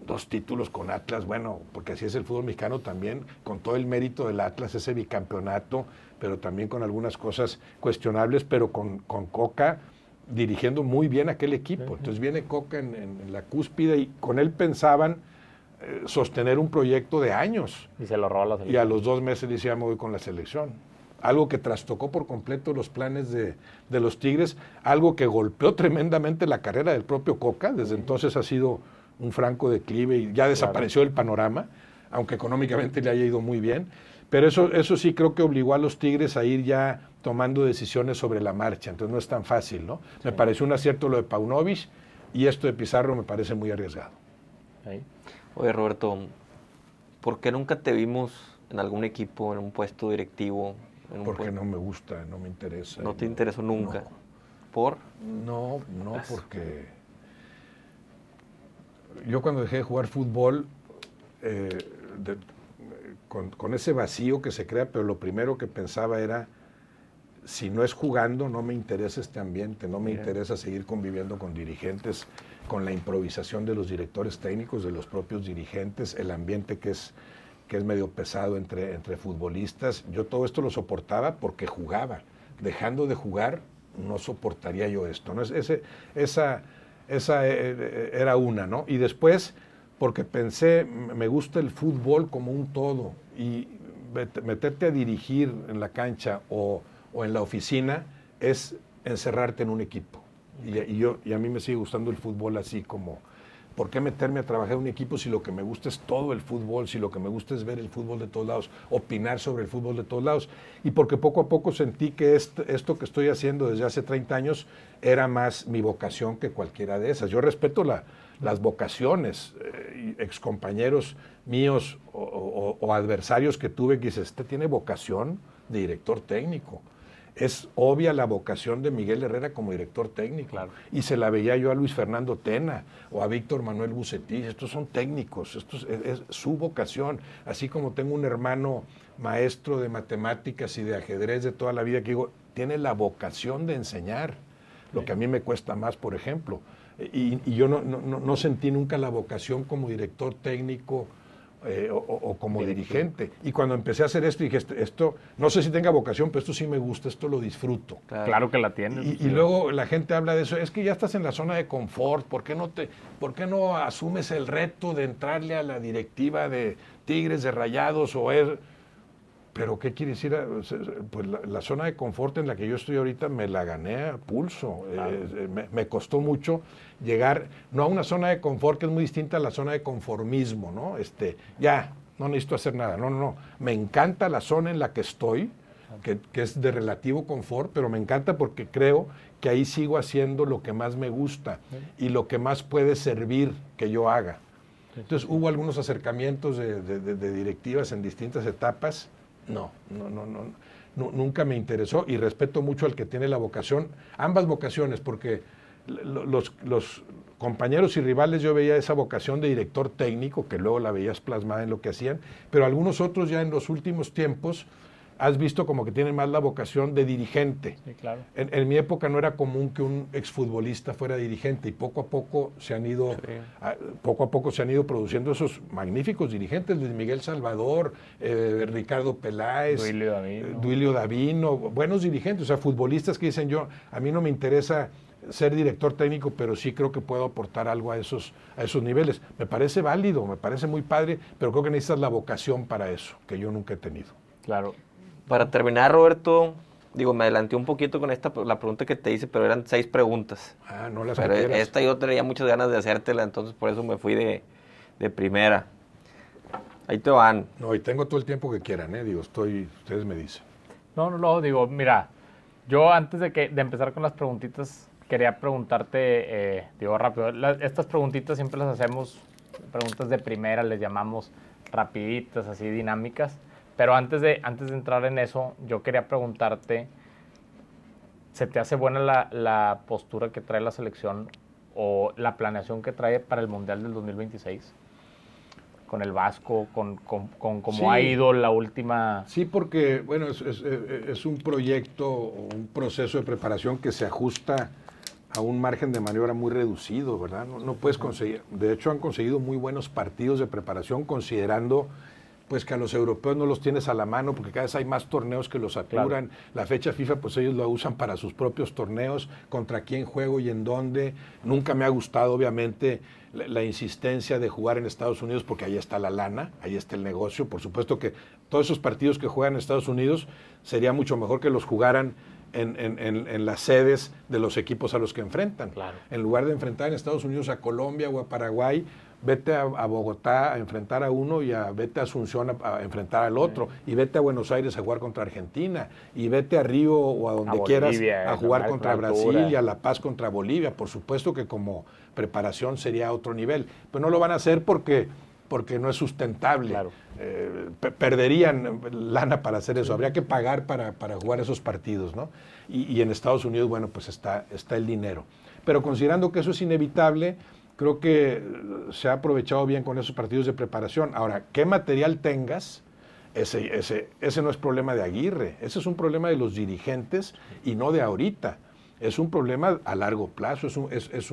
2 títulos con Atlas, bueno, porque así es el fútbol mexicano también, con todo el mérito del Atlas, ese bicampeonato, pero también con algunas cosas cuestionables, pero con Coca dirigiendo muy bien aquel equipo. Entonces viene Coca en la cúspide y con él pensaban sostener un proyecto de años. Y se lo roba la selección. Y a los 2 meses le decía, me voy con la selección. Algo que trastocó por completo los planes de los Tigres, algo que golpeó tremendamente la carrera del propio Coca. Desde entonces ha sido un franco declive y ya desapareció el panorama, aunque económicamente le haya ido muy bien. Pero eso sí creo que obligó a los Tigres a ir ya tomando decisiones sobre la marcha. Entonces no es tan fácil, ¿no? Sí. Me pareció un acierto lo de Paunovic y esto de Pizarro me parece muy arriesgado. Ahí. Oye, Roberto, ¿por qué nunca te vimos en algún equipo, en un puesto directivo? Porque no me gusta, no me interesa. ¿No te interesó nunca? No. ¿Por? No, porque yo cuando dejé de jugar fútbol, con ese vacío que se crea, pero lo primero que pensaba era, si no es jugando, no me interesa este ambiente, no me interesa seguir conviviendo con dirigentes, con la improvisación de los directores técnicos, de los propios dirigentes, el ambiente que es medio pesado entre futbolistas. Yo todo esto lo soportaba porque jugaba. Dejando de jugar, no soportaría yo esto, ¿no? Esa era una, ¿no? Y después, porque pensé, me gusta el fútbol como un todo, y meterte a dirigir en la cancha o en la oficina es encerrarte en un equipo. Y a mí me sigue gustando el fútbol así como, ¿por qué meterme a trabajar en un equipo si lo que me gusta es todo el fútbol, si lo que me gusta es ver el fútbol de todos lados, opinar sobre el fútbol de todos lados? Y porque poco a poco sentí que esto que estoy haciendo desde hace 30 años era más mi vocación que cualquiera de esas. Yo respeto las vocaciones, excompañeros míos o adversarios que tuve que dices, este tiene vocación de director técnico. Es obvia la vocación de Miguel Herrera como director técnico. Claro. Y se la veía yo a Luis Fernando Tena o a Víctor Manuel Bucetich. Estos son técnicos, esto es su vocación. Así como tengo un hermano maestro de matemáticas y de ajedrez de toda la vida que digo, tiene la vocación de enseñar, lo que a mí me cuesta más, por ejemplo. Y yo no sentí nunca la vocación como director técnico o como dirigente. Y cuando empecé a hacer esto, dije, esto no sé si tenga vocación, pero esto sí me gusta, esto lo disfruto. Claro que la tienes. Y luego la gente habla de eso, es que ya estás en la zona de confort, ¿por qué no asumes el reto de entrarle a la directiva de Tigres, de Rayados Pero ¿qué quiere decir? Pues la zona de confort en la que yo estoy ahorita me la gané a pulso. Claro. Me costó mucho llegar, no a una zona de confort que es muy distinta a la zona de conformismo, ¿no? Ya, no necesito hacer nada. No. Me encanta la zona en la que estoy, que es de relativo confort, pero me encanta porque creo que ahí sigo haciendo lo que más me gusta y lo que más puede servir que yo haga. Entonces hubo algunos acercamientos de directivas en distintas etapas. No, nunca me interesó y respeto mucho al que tiene la vocación, ambas vocaciones, porque los compañeros y rivales yo veía esa vocación de director técnico, que luego la veías plasmada en lo que hacían, pero algunos otros ya en los últimos tiempos has visto como que tienen más la vocación de dirigente. Sí, claro. En mi época no era común que un exfutbolista fuera dirigente y poco a poco se han ido produciendo esos magníficos dirigentes, Luis Miguel Salvador, Ricardo Peláez, Duilio Davino, buenos dirigentes, o sea, futbolistas que dicen a mí no me interesa ser director técnico, pero sí creo que puedo aportar algo a esos niveles. Me parece válido, me parece muy padre, pero creo que necesitas la vocación para eso, que yo nunca he tenido. Claro. Para terminar, Roberto, me adelanté un poquito con la pregunta que te hice, pero eran 6 preguntas. No las pero quieras. Esta yo tenía muchas ganas de hacértela, entonces por eso me fui de primera. Ahí te van. No, y tengo todo el tiempo que quieran, ustedes me dicen. No, mira, yo antes de empezar con las preguntitas, quería preguntarte, rápido, estas preguntitas siempre las hacemos, preguntas de primera, les llamamos rapiditas, así dinámicas. Pero antes de entrar en eso, yo quería preguntarte, ¿se te hace buena la postura que trae la selección o la planeación que trae para el Mundial del 2026? Con el Vasco, con cómo Sí. ha ido la última... Sí, porque, bueno, es un proyecto, un proceso de preparación que se ajusta a un margen de maniobra muy reducido, ¿verdad? No puedes conseguir, de hecho han conseguido muy buenos partidos de preparación considerando pues que a los europeos no los tienes a la mano porque cada vez hay más torneos que los saturan. Claro. La fecha FIFA pues ellos lo usan para sus propios torneos, contra quién juego y en dónde. Nunca me ha gustado obviamente la insistencia de jugar en Estados Unidos porque ahí está la lana, ahí está el negocio. Por supuesto que todos esos partidos que juegan en Estados Unidos sería mucho mejor que los jugaran en las sedes de los equipos a los que enfrentan. Claro. En lugar de enfrentar en Estados Unidos a Colombia o a Paraguay, vete a Bogotá a enfrentar a uno y vete a Asunción a enfrentar al otro, y vete a Buenos Aires a jugar contra Argentina, y vete a Río o a donde quieras a jugar contra Brasil y a La Paz contra Bolivia. Por supuesto que como preparación sería otro nivel, pero no lo van a hacer porque no es sustentable. Claro. Perderían lana para hacer eso. Habría que pagar para jugar esos partidos, ¿no? Y en Estados Unidos, bueno, pues está el dinero. Pero considerando que eso es inevitable, creo que se ha aprovechado bien con esos partidos de preparación. Ahora, ¿qué material tengas? Ese no es problema de Aguirre. Ese es un problema de los dirigentes y no de ahorita. Es un problema a largo plazo. Es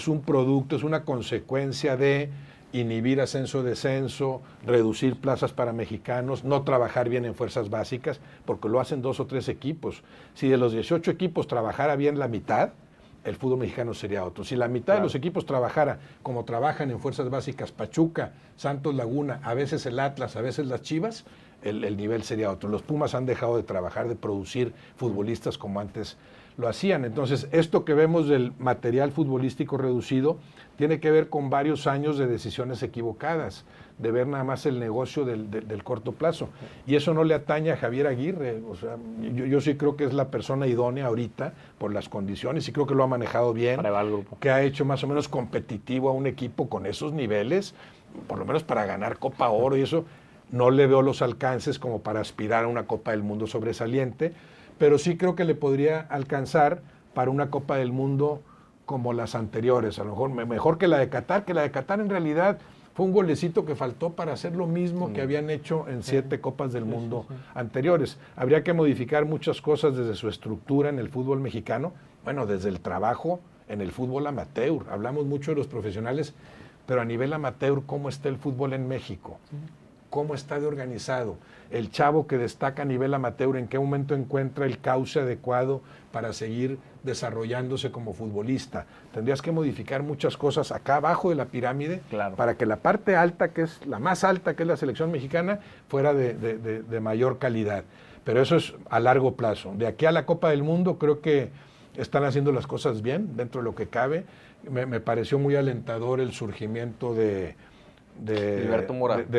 un producto, es una consecuencia de inhibir ascenso-descenso, reducir plazas para mexicanos, no trabajar bien en fuerzas básicas, porque lo hacen 2 o 3 equipos. Si de los 18 equipos trabajara bien la mitad, el fútbol mexicano sería otro. Si la mitad de los equipos trabajara como trabajan en fuerzas básicas Pachuca, Santos Laguna, a veces el Atlas, a veces las Chivas, el nivel sería otro. Los Pumas han dejado de trabajar, de producir futbolistas como antes lo hacían. Entonces, esto que vemos del material futbolístico reducido tiene que ver con varios años de decisiones equivocadas, de ver nada más el negocio del corto plazo. Y eso no le atañe a Javier Aguirre. O sea, yo sí creo que es la persona idónea ahorita por las condiciones y creo que lo ha manejado bien, para el grupo, que ha hecho más o menos competitivo a un equipo con esos niveles, por lo menos para ganar Copa Oro y eso. No le veo los alcances como para aspirar a una Copa del Mundo sobresaliente, pero sí creo que le podría alcanzar para una Copa del Mundo como las anteriores, a lo mejor que la de Qatar, en realidad fue un golecito que faltó para hacer lo mismo que habían hecho en 7 Copas del Mundo anteriores. Habría que modificar muchas cosas desde su estructura en el fútbol mexicano, bueno, desde el trabajo en el fútbol amateur. Hablamos mucho de los profesionales, pero a nivel amateur, ¿cómo está el fútbol en México? ¿Cómo está de organizado? El chavo que destaca a nivel amateur, ¿en qué momento encuentra el cauce adecuado para seguir desarrollándose como futbolista? Tendrías que modificar muchas cosas acá abajo de la pirámide, claro, para que la parte alta, que es la más alta, que es la selección mexicana, fuera de mayor calidad. Pero eso es a largo plazo. De aquí a la Copa del Mundo creo que están haciendo las cosas bien, dentro de lo que cabe. Me pareció muy alentador el surgimiento de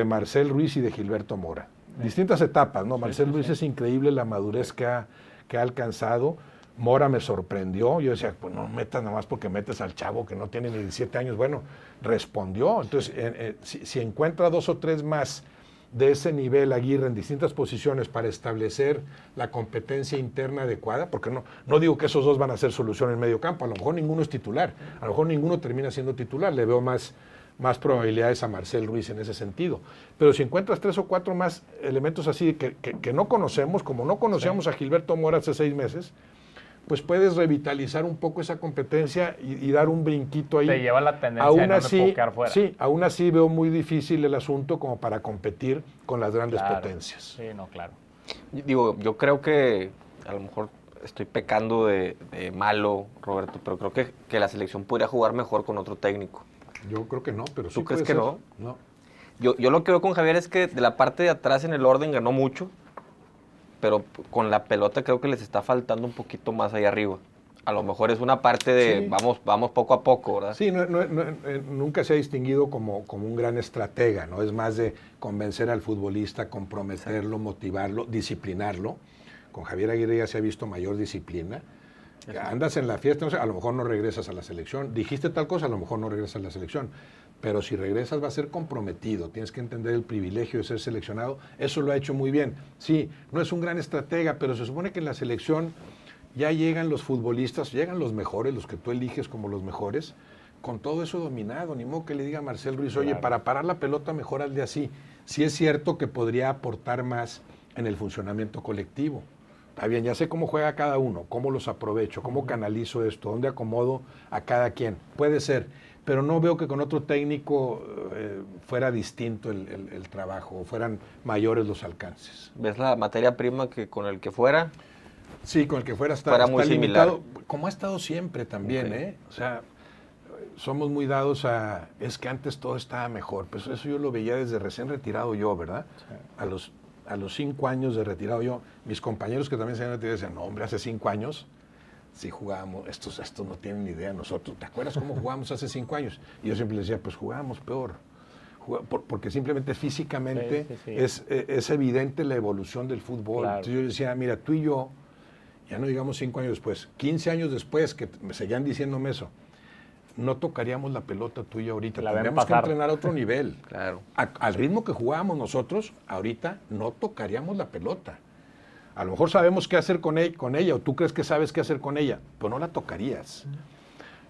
Marcel Ruiz y de Gilberto Mora. Distintas etapas, ¿no? Marcel Ruiz es increíble la madurez que ha alcanzado. Mora me sorprendió. Yo decía, pues no metas nada más porque metes al chavo que no tiene ni 17 años. Bueno, respondió. Entonces, si encuentra 2 o 3 más de ese nivel Aguirre en distintas posiciones para establecer la competencia interna adecuada, porque no digo que esos 2 van a ser solución en medio campo. A lo mejor ninguno es titular. A lo mejor ninguno termina siendo titular. Le veo más probabilidades a Marcel Ruiz en ese sentido. Pero si encuentras 3 o 4 más elementos así que no conocemos, como no conocíamos a Gilberto Mora hace 6 meses, pues puedes revitalizar un poco esa competencia y dar un brinquito ahí. Te lleva la tendencia aún de no así, me puedo quedar fuera. Sí, aún así veo muy difícil el asunto como para competir con las grandes potencias. Sí, no, claro. Digo, yo creo que a lo mejor estoy pecando de malo, Roberto, pero creo que la selección podría jugar mejor con otro técnico. Yo creo que no, pero sí. ¿Tú crees que no? No. Yo lo que veo con Javier es que de la parte de atrás en el orden ganó mucho, pero con la pelota creo que les está faltando un poquito más ahí arriba. A lo mejor es una parte de vamos poco a poco, ¿verdad? Sí, nunca se ha distinguido como un gran estratega, ¿no? Es más de convencer al futbolista, comprometerlo, motivarlo, disciplinarlo. Con Javier Aguirre ya se ha visto mayor disciplina. Andas en la fiesta, no sé, a lo mejor no regresas a la selección. Dijiste tal cosa, a lo mejor no regresas a la selección. Pero si regresas va a ser comprometido. Tienes que entender el privilegio de ser seleccionado. Eso lo ha hecho muy bien. Sí, no es un gran estratega, pero se supone que en la selección ya llegan los futbolistas, llegan los mejores, los que tú eliges como los mejores, con todo eso dominado, ni modo que le diga a Marcel Ruiz, oye, para parar la pelota mejor hazle así. Sí es cierto que podría aportar más en el funcionamiento colectivo. Está bien, ya sé cómo juega cada uno, cómo los aprovecho, cómo canalizo esto, dónde acomodo a cada quien. Puede ser, pero no veo que con otro técnico fuera distinto el trabajo, o fueran mayores los alcances. ¿Ves la materia prima que con el que fuera? Sí, con el que fuera está muy limitado, similar. como ha estado siempre también, Okay. O sea, somos muy dados a, es que antes todo estaba mejor. Pues eso yo lo veía desde recién retirado yo, ¿verdad? Sí. A los 5 años de retirado yo, mis compañeros que también se habían retirado decían, no, hombre, hace 5 años sí jugábamos, estos no tienen ni idea nosotros. ¿Te acuerdas cómo jugábamos hace 5 años? Y yo siempre les decía, pues jugábamos peor. Porque simplemente físicamente sí. Es evidente la evolución del fútbol. Claro. Entonces yo decía, mira, tú y yo, ya no digamos 5 años después, 15 años después, que me seguían diciéndome eso, no tocaríamos la pelota tú y yo ahorita. Tendríamos que entrenar a otro nivel. Claro. Al ritmo que jugábamos nosotros, ahorita no tocaríamos la pelota. A lo mejor sabemos qué hacer con ella, o tú crees que sabes qué hacer con ella, pero no la tocarías.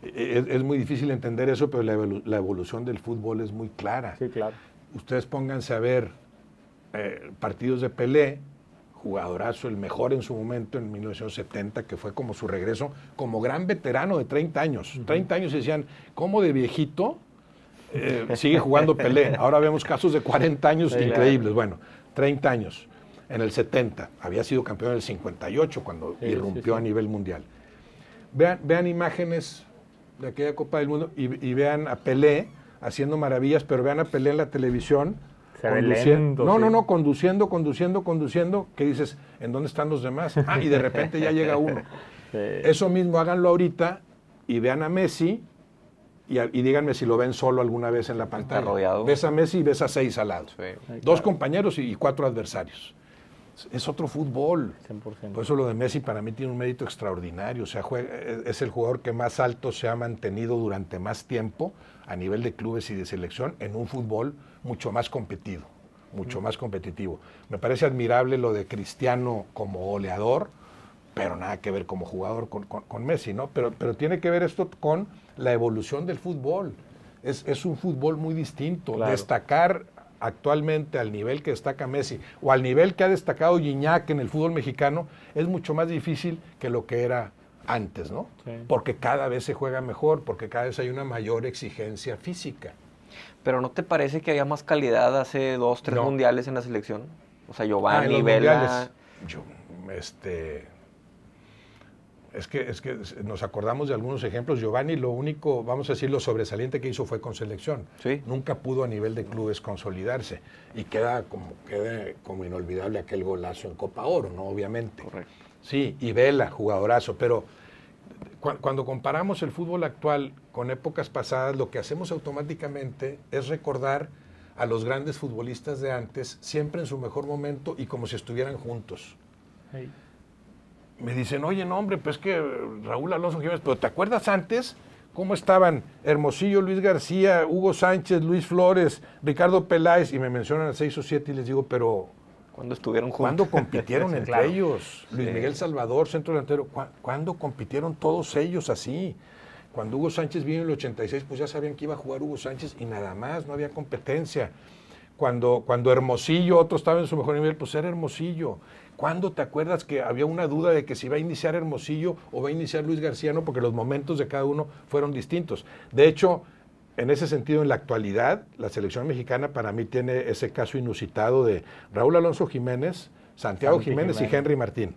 Es muy difícil entender eso, pero la evolución del fútbol es muy clara. Sí, claro. Ustedes pónganse a ver partidos de Pelé, jugadorazo, el mejor en su momento en 1970, que fue como su regreso, como gran veterano de 30 años. 30 años y decían, ¿cómo de viejito sigue jugando Pelé? Ahora vemos casos de 40 años increíbles. Bueno, 30 años. En el 70, había sido campeón en el 58 cuando irrumpió a nivel mundial. Vean imágenes de aquella Copa del Mundo y vean a Pelé haciendo maravillas, pero vean a Pelé en la televisión conduciendo. Conduciendo, que dices, ¿en dónde están los demás? Y de repente ya llega uno. Sí. Eso mismo háganlo ahorita y vean a Messi y díganme si lo ven solo alguna vez en la pantalla. Está rodeado. Ves a Messi y ves a 6 al lado. Sí. 2 compañeros y 4 adversarios. Es otro fútbol. 100%. Por eso lo de Messi para mí tiene un mérito extraordinario. O sea, es el jugador que más alto se ha mantenido durante más tiempo a nivel de clubes y de selección en un fútbol mucho más competido, mucho más competitivo. Me parece admirable lo de Cristiano como goleador, pero nada que ver como jugador con Messi, ¿no? Pero tiene que ver esto con la evolución del fútbol. Es un fútbol muy distinto. Claro. Destacar actualmente al nivel que destaca Messi o al nivel que ha destacado Gignac en el fútbol mexicano es mucho más difícil que lo que era antes, ¿no? Sí. Porque cada vez se juega mejor, porque cada vez hay una mayor exigencia física. ¿Pero no te parece que había más calidad hace 2, 3 mundiales en la selección? O sea, Giovanni, Vela... Es que nos acordamos de algunos ejemplos. Giovanni, lo único, vamos a decir, lo sobresaliente que hizo fue con selección. Sí. Nunca pudo a nivel de clubes consolidarse. Y queda como inolvidable aquel golazo en Copa Oro, ¿no? Obviamente. Correcto. Sí, y Vela, jugadorazo. Pero cuando comparamos el fútbol actual con épocas pasadas, lo que hacemos automáticamente es recordar a los grandes futbolistas de antes, siempre en su mejor momento y como si estuvieran juntos. Hey. Me dicen, oye, no, hombre, pues que Raúl Alonso Jiménez, pero ¿te acuerdas antes cómo estaban Hermosillo, Luis García, Hugo Sánchez, Luis Flores, Ricardo Peláez? Y me mencionan a 6 o 7 y les digo, pero ¿cuándo estuvieron juntos? ¿Cuándo compitieron entre claro. ellos? Luis Miguel Salvador, centro delantero, ¿cuándo compitieron todos ellos así? Cuando Hugo Sánchez vino en el 86, pues ya sabían que iba a jugar Hugo Sánchez y nada más, no había competencia. Cuando Hermosillo, otro estaba en su mejor nivel, pues era Hermosillo. ¿Cuándo te acuerdas que había una duda de que si va a iniciar Hermosillo o va a iniciar Luis García? No, porque los momentos de cada uno fueron distintos. De hecho, en ese sentido, en la actualidad, la selección mexicana para mí tiene ese caso inusitado de Raúl Alonso Jiménez, Santiago Jiménez y Henry Martín.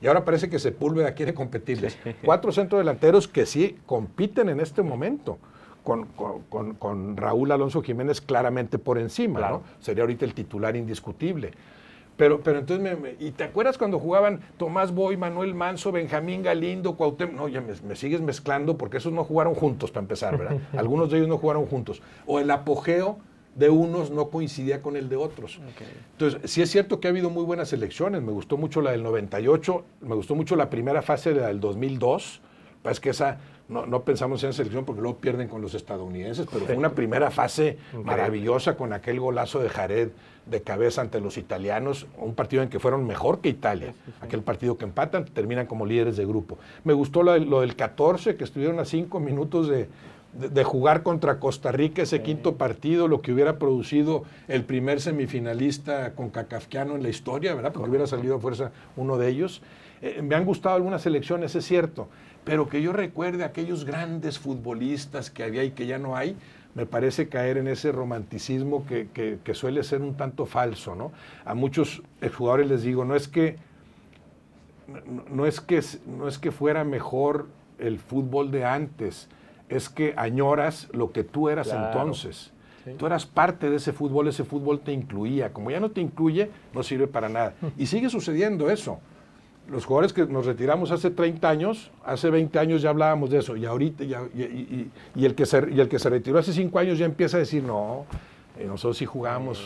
Y ahora parece que Sepúlveda quiere competirles. 4 centrodelanteros que sí compiten en este momento. Con Raúl Alonso Jiménez claramente por encima, claro. ¿No? Sería ahorita el titular indiscutible. Pero entonces, ¿y te acuerdas cuando jugaban Tomás Boy, Manuel Manso, Benjamín Galindo, Cuauhtémoc? No, ya me sigues mezclando porque esos no jugaron juntos para empezar, ¿verdad? Algunos de ellos no jugaron juntos. O el apogeo de unos no coincidía con el de otros. Okay. Entonces, sí es cierto que ha habido muy buenas selecciones. Me gustó mucho la del 98, me gustó mucho la primera fase de la del 2002. Es que esa no pensamos en selección porque luego pierden con los estadounidenses, pero fue una primera fase maravillosa con aquel golazo de Jared de cabeza ante los italianos, un partido en que fueron mejor que Italia, aquel partido que empatan, terminan como líderes de grupo. Me gustó lo del 14, que estuvieron a 5 minutos de jugar contra Costa Rica ese quinto partido, lo que hubiera producido el primer semifinalista concacafquiano en la historia, ¿verdad? Porque hubiera salido a fuerza uno de ellos. Me han gustado algunas selecciones, es cierto, pero que yo recuerde a aquellos grandes futbolistas que había y que ya no hay, me parece caer en ese romanticismo que suele ser un tanto falso, ¿no? A muchos jugadores les digo, no es que fuera mejor el fútbol de antes, es que añoras lo que tú eras entonces. Sí. Tú eras parte de ese fútbol te incluía. Como ya no te incluye, no sirve para nada. Y sigue sucediendo eso. Los jugadores que nos retiramos hace 30 años, hace 20 años ya hablábamos de eso, y ahorita y el que se retiró hace 5 años ya empieza a decir, no, nosotros sí jugamos.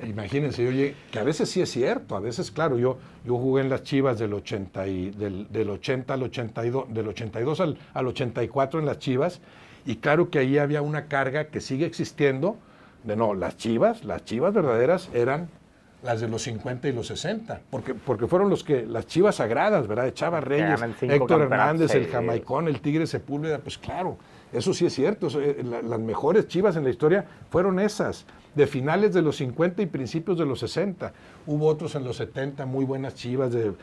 Imagínense, oye, que a veces sí es cierto, a veces, claro, yo jugué en las Chivas del 80 al 82, del 82 al 84 en las Chivas, y claro que ahí había una carga que sigue existiendo, las Chivas verdaderas eran las de los 50 y los 60, porque fueron las Chivas sagradas, ¿verdad? De Chava Reyes, Héctor Hernández, el Jamaicón, el Tigre Sepúlveda, pues claro, eso sí es cierto, las mejores Chivas en la historia fueron esas, de finales de los 50 y principios de los 60. Hubo otros en los 70, muy buenas Chivas, de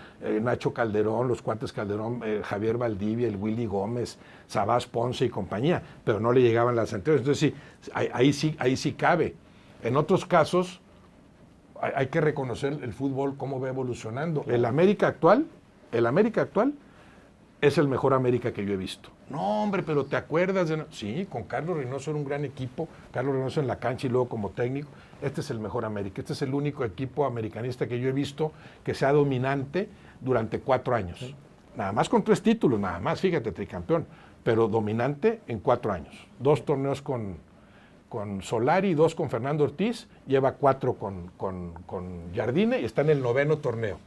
Nacho Calderón, los cuates Calderón, Javier Valdivia, el Willy Gómez, Sabás Ponce y compañía, pero no le llegaban las anteriores. Entonces sí, ahí sí cabe. En otros casos, hay que reconocer el fútbol cómo va evolucionando. El América actual es el mejor América que yo he visto. No, hombre, pero ¿te acuerdas de...? Sí, con Carlos Reynoso era un gran equipo, Carlos Reynoso en la cancha y luego como técnico. Este es el mejor América, este es el único equipo americanista que yo he visto que sea dominante durante 4 años. Sí. Nada más con 3 títulos, nada más, fíjate, tricampeón, pero dominante en 4 años. 2 torneos con Solari, 2 con Fernando Ortiz, lleva 4 con Jardine y está en el 9º torneo.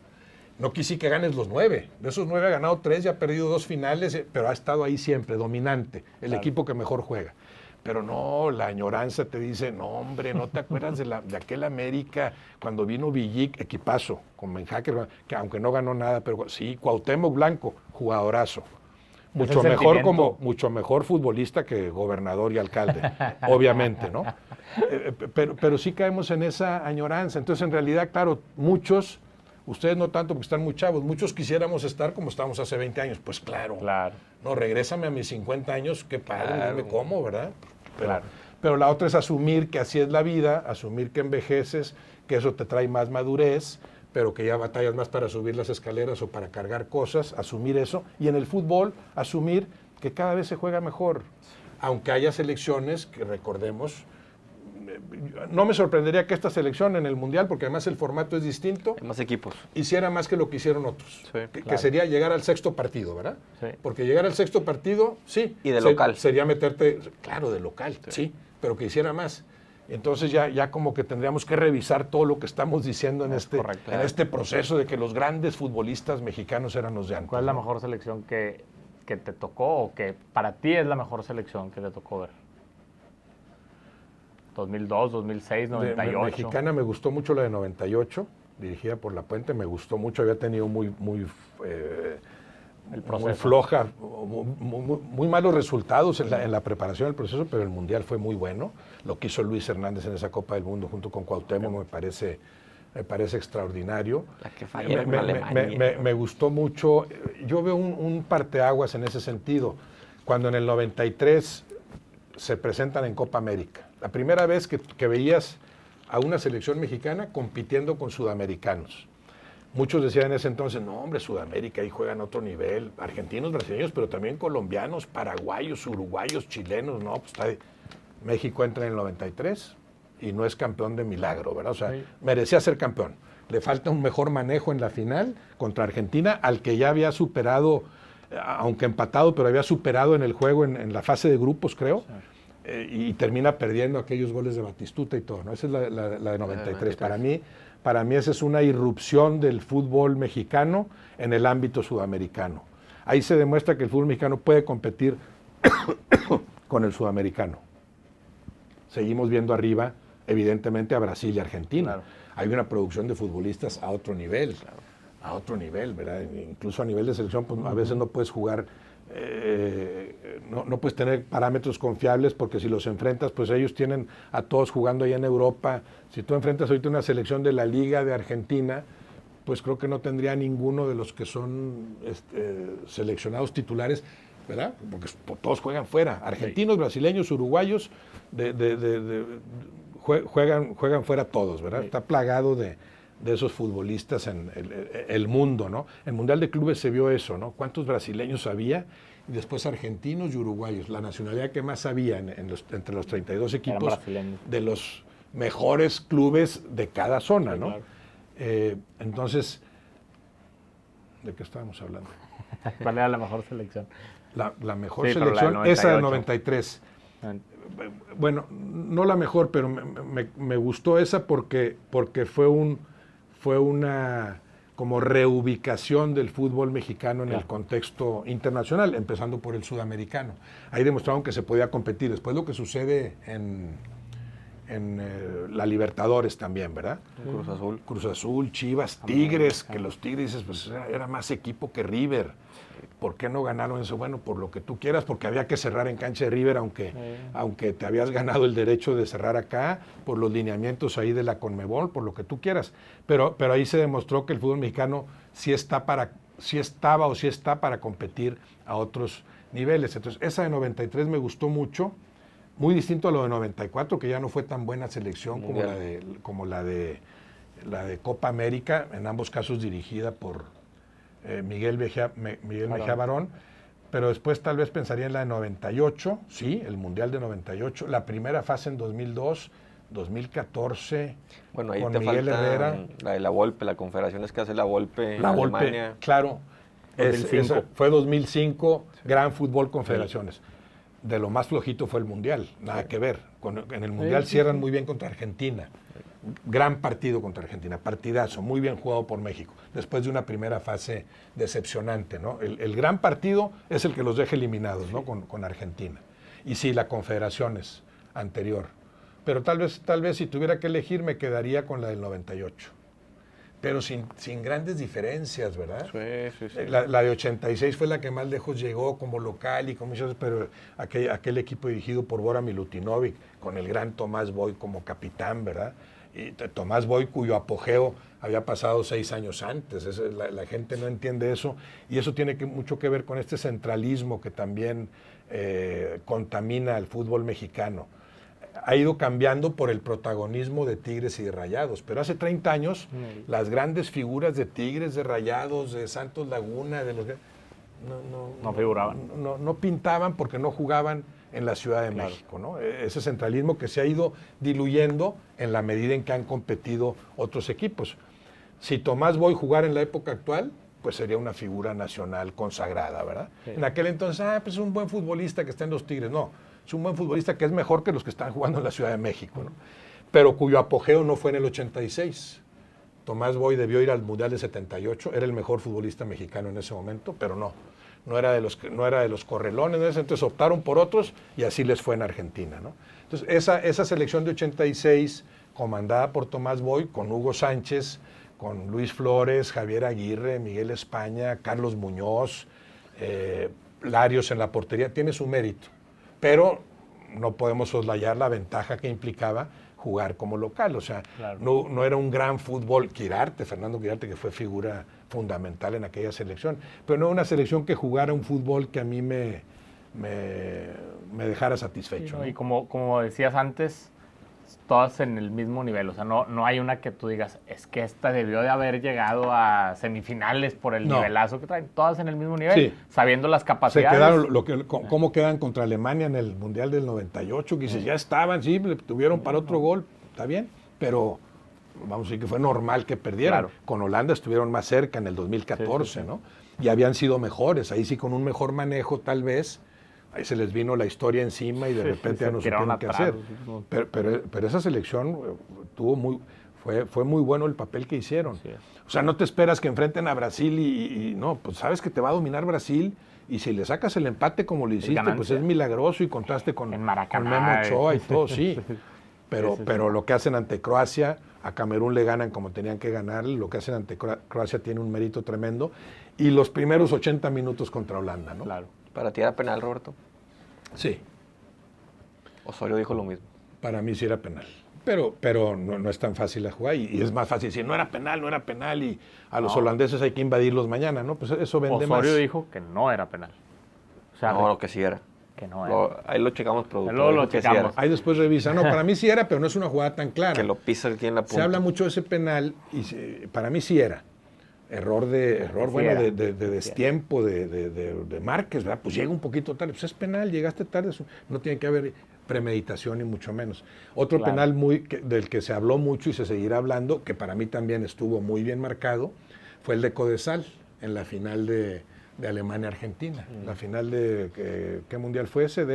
No quise que ganes los 9. De esos 9 ha ganado 3 y ha perdido 2 finales, pero ha estado ahí siempre, dominante, el equipo que mejor juega. Pero no, la añoranza te dice, no hombre, ¿no te acuerdas de aquel América cuando vino Villic, equipazo, con Benjaque, que aunque no ganó nada, pero sí, Cuauhtémoc Blanco, jugadorazo. Mucho mejor futbolista que gobernador y alcalde, obviamente, ¿no? Pero sí caemos en esa añoranza. Entonces, en realidad, claro, muchos, ustedes no tanto porque están muy chavos, muchos quisiéramos estar como estábamos hace 20 años. Pues claro. No, regrésame a mis 50 años, qué padre, dime cómo, ¿verdad? Pero la otra es asumir que así es la vida, asumir que envejeces, que eso te trae más madurez, pero que ya batallas más para subir las escaleras o para cargar cosas, asumir eso. Y en el fútbol, asumir que cada vez se juega mejor. Aunque haya selecciones que recordemos, no me sorprendería que esta selección en el Mundial, porque además el formato es distinto, hay más equipos, hiciera más que lo que hicieron otros, sí, que sería llegar al 6º partido, ¿verdad? Sí. Porque llegar al 6º partido, sí. Y de local. Sería meterte, claro, de local, sí, pero que hiciera más. Entonces ya como que tendríamos que revisar todo lo que estamos diciendo en este proceso de que los grandes futbolistas mexicanos eran los de antes. ¿Cuál es la mejor selección que te tocó o que para ti es la mejor selección que te tocó ver? 2002, 2006, 98. Mexicana me gustó mucho la de 98, dirigida por La Puente, me gustó mucho, había tenido muy floja, muy malos resultados en la preparación del proceso, pero el Mundial fue muy bueno. Lo que hizo Luis Hernández en esa Copa del Mundo junto con Cuauhtémoc me parece extraordinario. La que falló con Alemania. Me gustó mucho. Yo veo un parteaguas en ese sentido. Cuando en el 93 se presentan en Copa América. La primera vez que veías a una selección mexicana compitiendo con sudamericanos. Muchos decían en ese entonces, no hombre, Sudamérica, ahí juegan a otro nivel, argentinos, brasileños, pero también colombianos, paraguayos, uruguayos, chilenos, no, pues México entra en el 93 y no es campeón de milagro, ¿verdad? O sea, merecía ser campeón. Le falta un mejor manejo en la final contra Argentina, al que ya había superado, aunque empatado, pero había superado en el juego en la fase de grupos, creo. Sí. Y termina perdiendo aquellos goles de Batistuta y todo, ¿no? Esa es la de 93. Para mí esa es una irrupción del fútbol mexicano en el ámbito sudamericano. Ahí se demuestra que el fútbol mexicano puede competir con el sudamericano. Seguimos viendo arriba, evidentemente, a Brasil y Argentina. Claro. Hay una producción de futbolistas a otro nivel, ¿verdad? Incluso a nivel de selección, pues a veces no puedes jugar no puedes tener parámetros confiables porque si los enfrentas, pues ellos tienen a todos jugando allá en Europa. Si tú enfrentas ahorita una selección de la Liga de Argentina, pues creo que no tendría ninguno de los que son seleccionados titulares, ¿verdad? Porque todos juegan fuera. Argentinos, brasileños, uruguayos, juegan fuera todos, ¿verdad? Está plagado de esos futbolistas en el mundo, ¿no? En el Mundial de Clubes se vio eso, ¿no? ¿Cuántos brasileños había? Y después argentinos y uruguayos. La nacionalidad que más había entre los 32 equipos de los mejores clubes de cada zona, ¿no? Claro. Entonces, ¿de qué estábamos hablando? ¿Cuál era la mejor selección? La mejor selección, esa del 93. Bueno, no la mejor, pero me gustó esa porque fue una como reubicación del fútbol mexicano en el contexto internacional, empezando por el sudamericano. Ahí demostraron que se podía competir. Después lo que sucede en la Libertadores también, ¿verdad? Cruz Azul, Chivas, Tigres, que los Tigres pues, era más equipo que River. ¿Por qué no ganaron eso? Bueno, por lo que tú quieras, porque había que cerrar en cancha de River, aunque te habías ganado el derecho de cerrar acá, por los lineamientos ahí de la Conmebol, por lo que tú quieras. Pero ahí se demostró que el fútbol mexicano sí está para competir a otros niveles. Entonces, esa de 93 me gustó mucho, muy distinto a lo de 94, que ya no fue tan buena selección como la de Copa América, en ambos casos dirigida por Miguel Mejía Barón, pero después tal vez pensaría en la de 98, sí, el Mundial de 98, la primera fase en 2002, 2014, bueno, ahí con te Miguel falta Herrera. La de la Volpe, la confederaciones que hace la Volpe en Alemania. Claro, 2005. Fue 2005, gran fútbol confederaciones. De lo más flojito fue el Mundial, nada que ver. En el Mundial cierran muy bien contra Argentina. Gran partido contra Argentina, partidazo, muy bien jugado por México, después de una primera fase decepcionante, ¿no? El gran partido es el que los deja eliminados, ¿no? Con Argentina. Y sí, la Confederaciones anterior. Pero tal vez si tuviera que elegir me quedaría con la del 98. Pero sin grandes diferencias, ¿verdad? Sí. La de 86 fue la que más lejos llegó como local y como muchas, pero aquel equipo dirigido por Bora Milutinovic, con el gran Tomás Boy como capitán, ¿verdad? Y Tomás Boy, cuyo apogeo había pasado 6 años antes. La gente no entiende eso, y eso tiene mucho que ver con este centralismo que también contamina al fútbol mexicano. Ha ido cambiando por el protagonismo de Tigres y de Rayados, pero hace 30 años las grandes figuras de Tigres, de Rayados, de Santos Laguna, no figuraban. No pintaban porque no jugaban en la Ciudad de México, ¿no? Ese centralismo que se ha ido diluyendo en la medida en que han competido otros equipos. Si Tomás Boy jugara en la época actual, pues sería una figura nacional consagrada, ¿verdad? Sí. En aquel entonces, pues es un buen futbolista que está en los Tigres. No, es un buen futbolista que es mejor que los que están jugando en la Ciudad de México, ¿no? Pero cuyo apogeo no fue en el 86. Tomás Boy debió ir al Mundial de 78, era el mejor futbolista mexicano en ese momento, pero no era de los correlones, entonces optaron por otros y así les fue en Argentina, ¿no? Entonces esa selección de 86, comandada por Tomás Boy, con Hugo Sánchez, con Luis Flores, Javier Aguirre, Miguel España, Carlos Muñoz, Larios en la portería, tiene su mérito, pero no podemos soslayar la ventaja que implicaba jugar como local. O sea, claro, no era un gran fútbol. Fernando Quirarte, que fue figura fundamental en aquella selección, pero no una selección que jugara un fútbol que a mí me dejara satisfecho. Sí, ¿no? Y como decías antes, todas en el mismo nivel. O sea, no hay una que tú digas, es que esta debió de haber llegado a semifinales por el nivelazo que traen. Todas en el mismo nivel, sí, sabiendo las capacidades. Se quedaron, cómo quedan contra Alemania en el Mundial del 98, que dices, ya estaban, sí, tuvieron para otro gol, está bien, pero vamos a decir que fue normal que perdieran. Claro. Con Holanda estuvieron más cerca en el 2014, sí, ¿no? Y habían sido mejores, ahí sí con un mejor manejo tal vez. Ahí se les vino la historia encima y de repente ya no supieron qué hacer. Pero esa selección fue muy bueno el papel que hicieron. Sí. O sea, no te esperas que enfrenten a Brasil y no, pues sabes que te va a dominar Brasil, y si le sacas el empate como lo hiciste, pues es milagroso, y contaste con Memo Ochoa y todo, sí. Pero lo que hacen ante Croacia, a Camerún le ganan como tenían que ganar, lo que hacen ante Croacia tiene un mérito tremendo, y los primeros 80 minutos contra Holanda, ¿no? Claro. ¿Para ti era penal, Roberto? Sí, Osorio dijo lo mismo. para mí sí era penal. Pero no es tan fácil la jugada y es más fácil decir, no era penal y a los holandeses hay que invadirlos mañana, ¿no? Pues eso vende más. Osorio dijo que no era penal. O sea, No, lo que sí era. que no era. Ahí lo checamos, productor. Luego lo dijo que sí checamos. era. Ahí después revisa. No, para mí sí era, pero no es una jugada tan clara. Que lo pisa aquí en la punta. Se habla mucho de ese penal y para mí sí era. Error bueno, era. de destiempo, de Márquez, ¿verdad? Pues llega un poquito tarde. Pues es penal, llegaste tarde. No tiene que haber premeditación ni mucho menos. Otro Claro. penal del que se habló mucho y se seguirá hablando, que para mí también estuvo muy bien marcado, fue el de Codesal en la final de Alemania-Argentina. La final de, ¿qué mundial fue ese?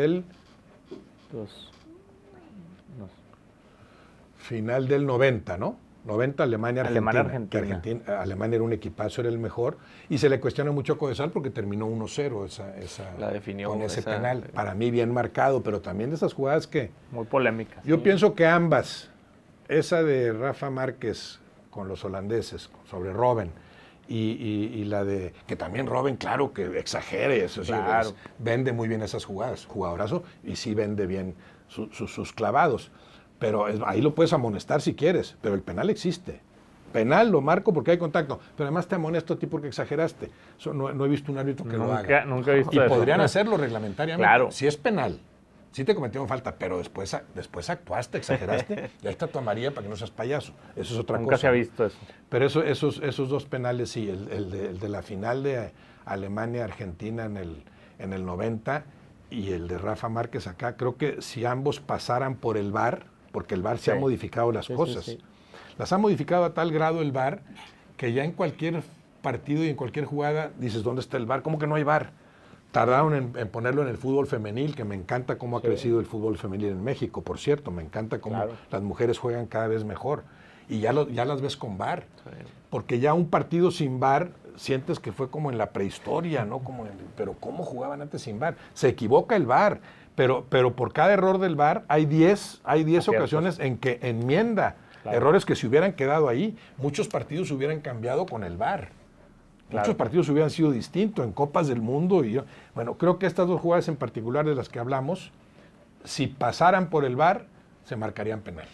Final del 90, ¿no? 90 Alemania-Argentina. Alemania-Argentina. Alemania era un equipazo, era el mejor. Y se le cuestiona mucho a Codesal porque terminó 1-0 La definió, con ese esa- penal. Para mí bien marcado, pero también de esas jugadas que... Muy polémica. Yo pienso que ambas, esa de Rafa Márquez con los holandeses, sobre Robben, y la de... Que también Robben, claro, que exagere, eso sí, Claro. vende muy bien esas jugadas, jugadorazo, y sí vende bien sus clavados. Pero ahí lo puedes amonestar si quieres, pero el penal existe. Penal lo marco porque hay contacto, pero además te amonesto a ti porque exageraste. Eso no he visto un árbitro que lo haga. Nunca he visto Y eso. podrían hacerlo reglamentariamente. Claro. Si es penal, sí te cometieron falta, pero después actuaste, exageraste, y ahí está tu amarilla para que no seas payaso. Eso es otra Nunca cosa. se ha visto eso. Pero esos dos penales, sí, el de la final de Alemania-Argentina en el 90 y el de Rafa Márquez acá, creo que si ambos pasaran por el VAR, porque el VAR se ha modificado las cosas. Sí. Las ha modificado a tal grado el VAR que ya en cualquier partido y en cualquier jugada dices, ¿dónde está el VAR? ¿Cómo que no hay VAR? Tardaron en ponerlo en el fútbol femenil, que me encanta cómo ha crecido el fútbol femenil en México, por cierto, me encanta cómo las mujeres juegan cada vez mejor. Y ya las ves con VAR, porque ya un partido sin VAR sientes que fue como en la prehistoria, ¿no? Pero ¿cómo jugaban antes sin VAR? Se equivoca el VAR, pero por cada error del VAR hay 10 ocasiones en que enmienda errores que se hubieran quedado ahí. Muchos partidos se hubieran cambiado con el VAR. Muchos partidos hubieran sido distintos en Copas del Mundo. Bueno, creo que estas dos jugadas en particular de las que hablamos, si pasaran por el VAR, se marcarían penal.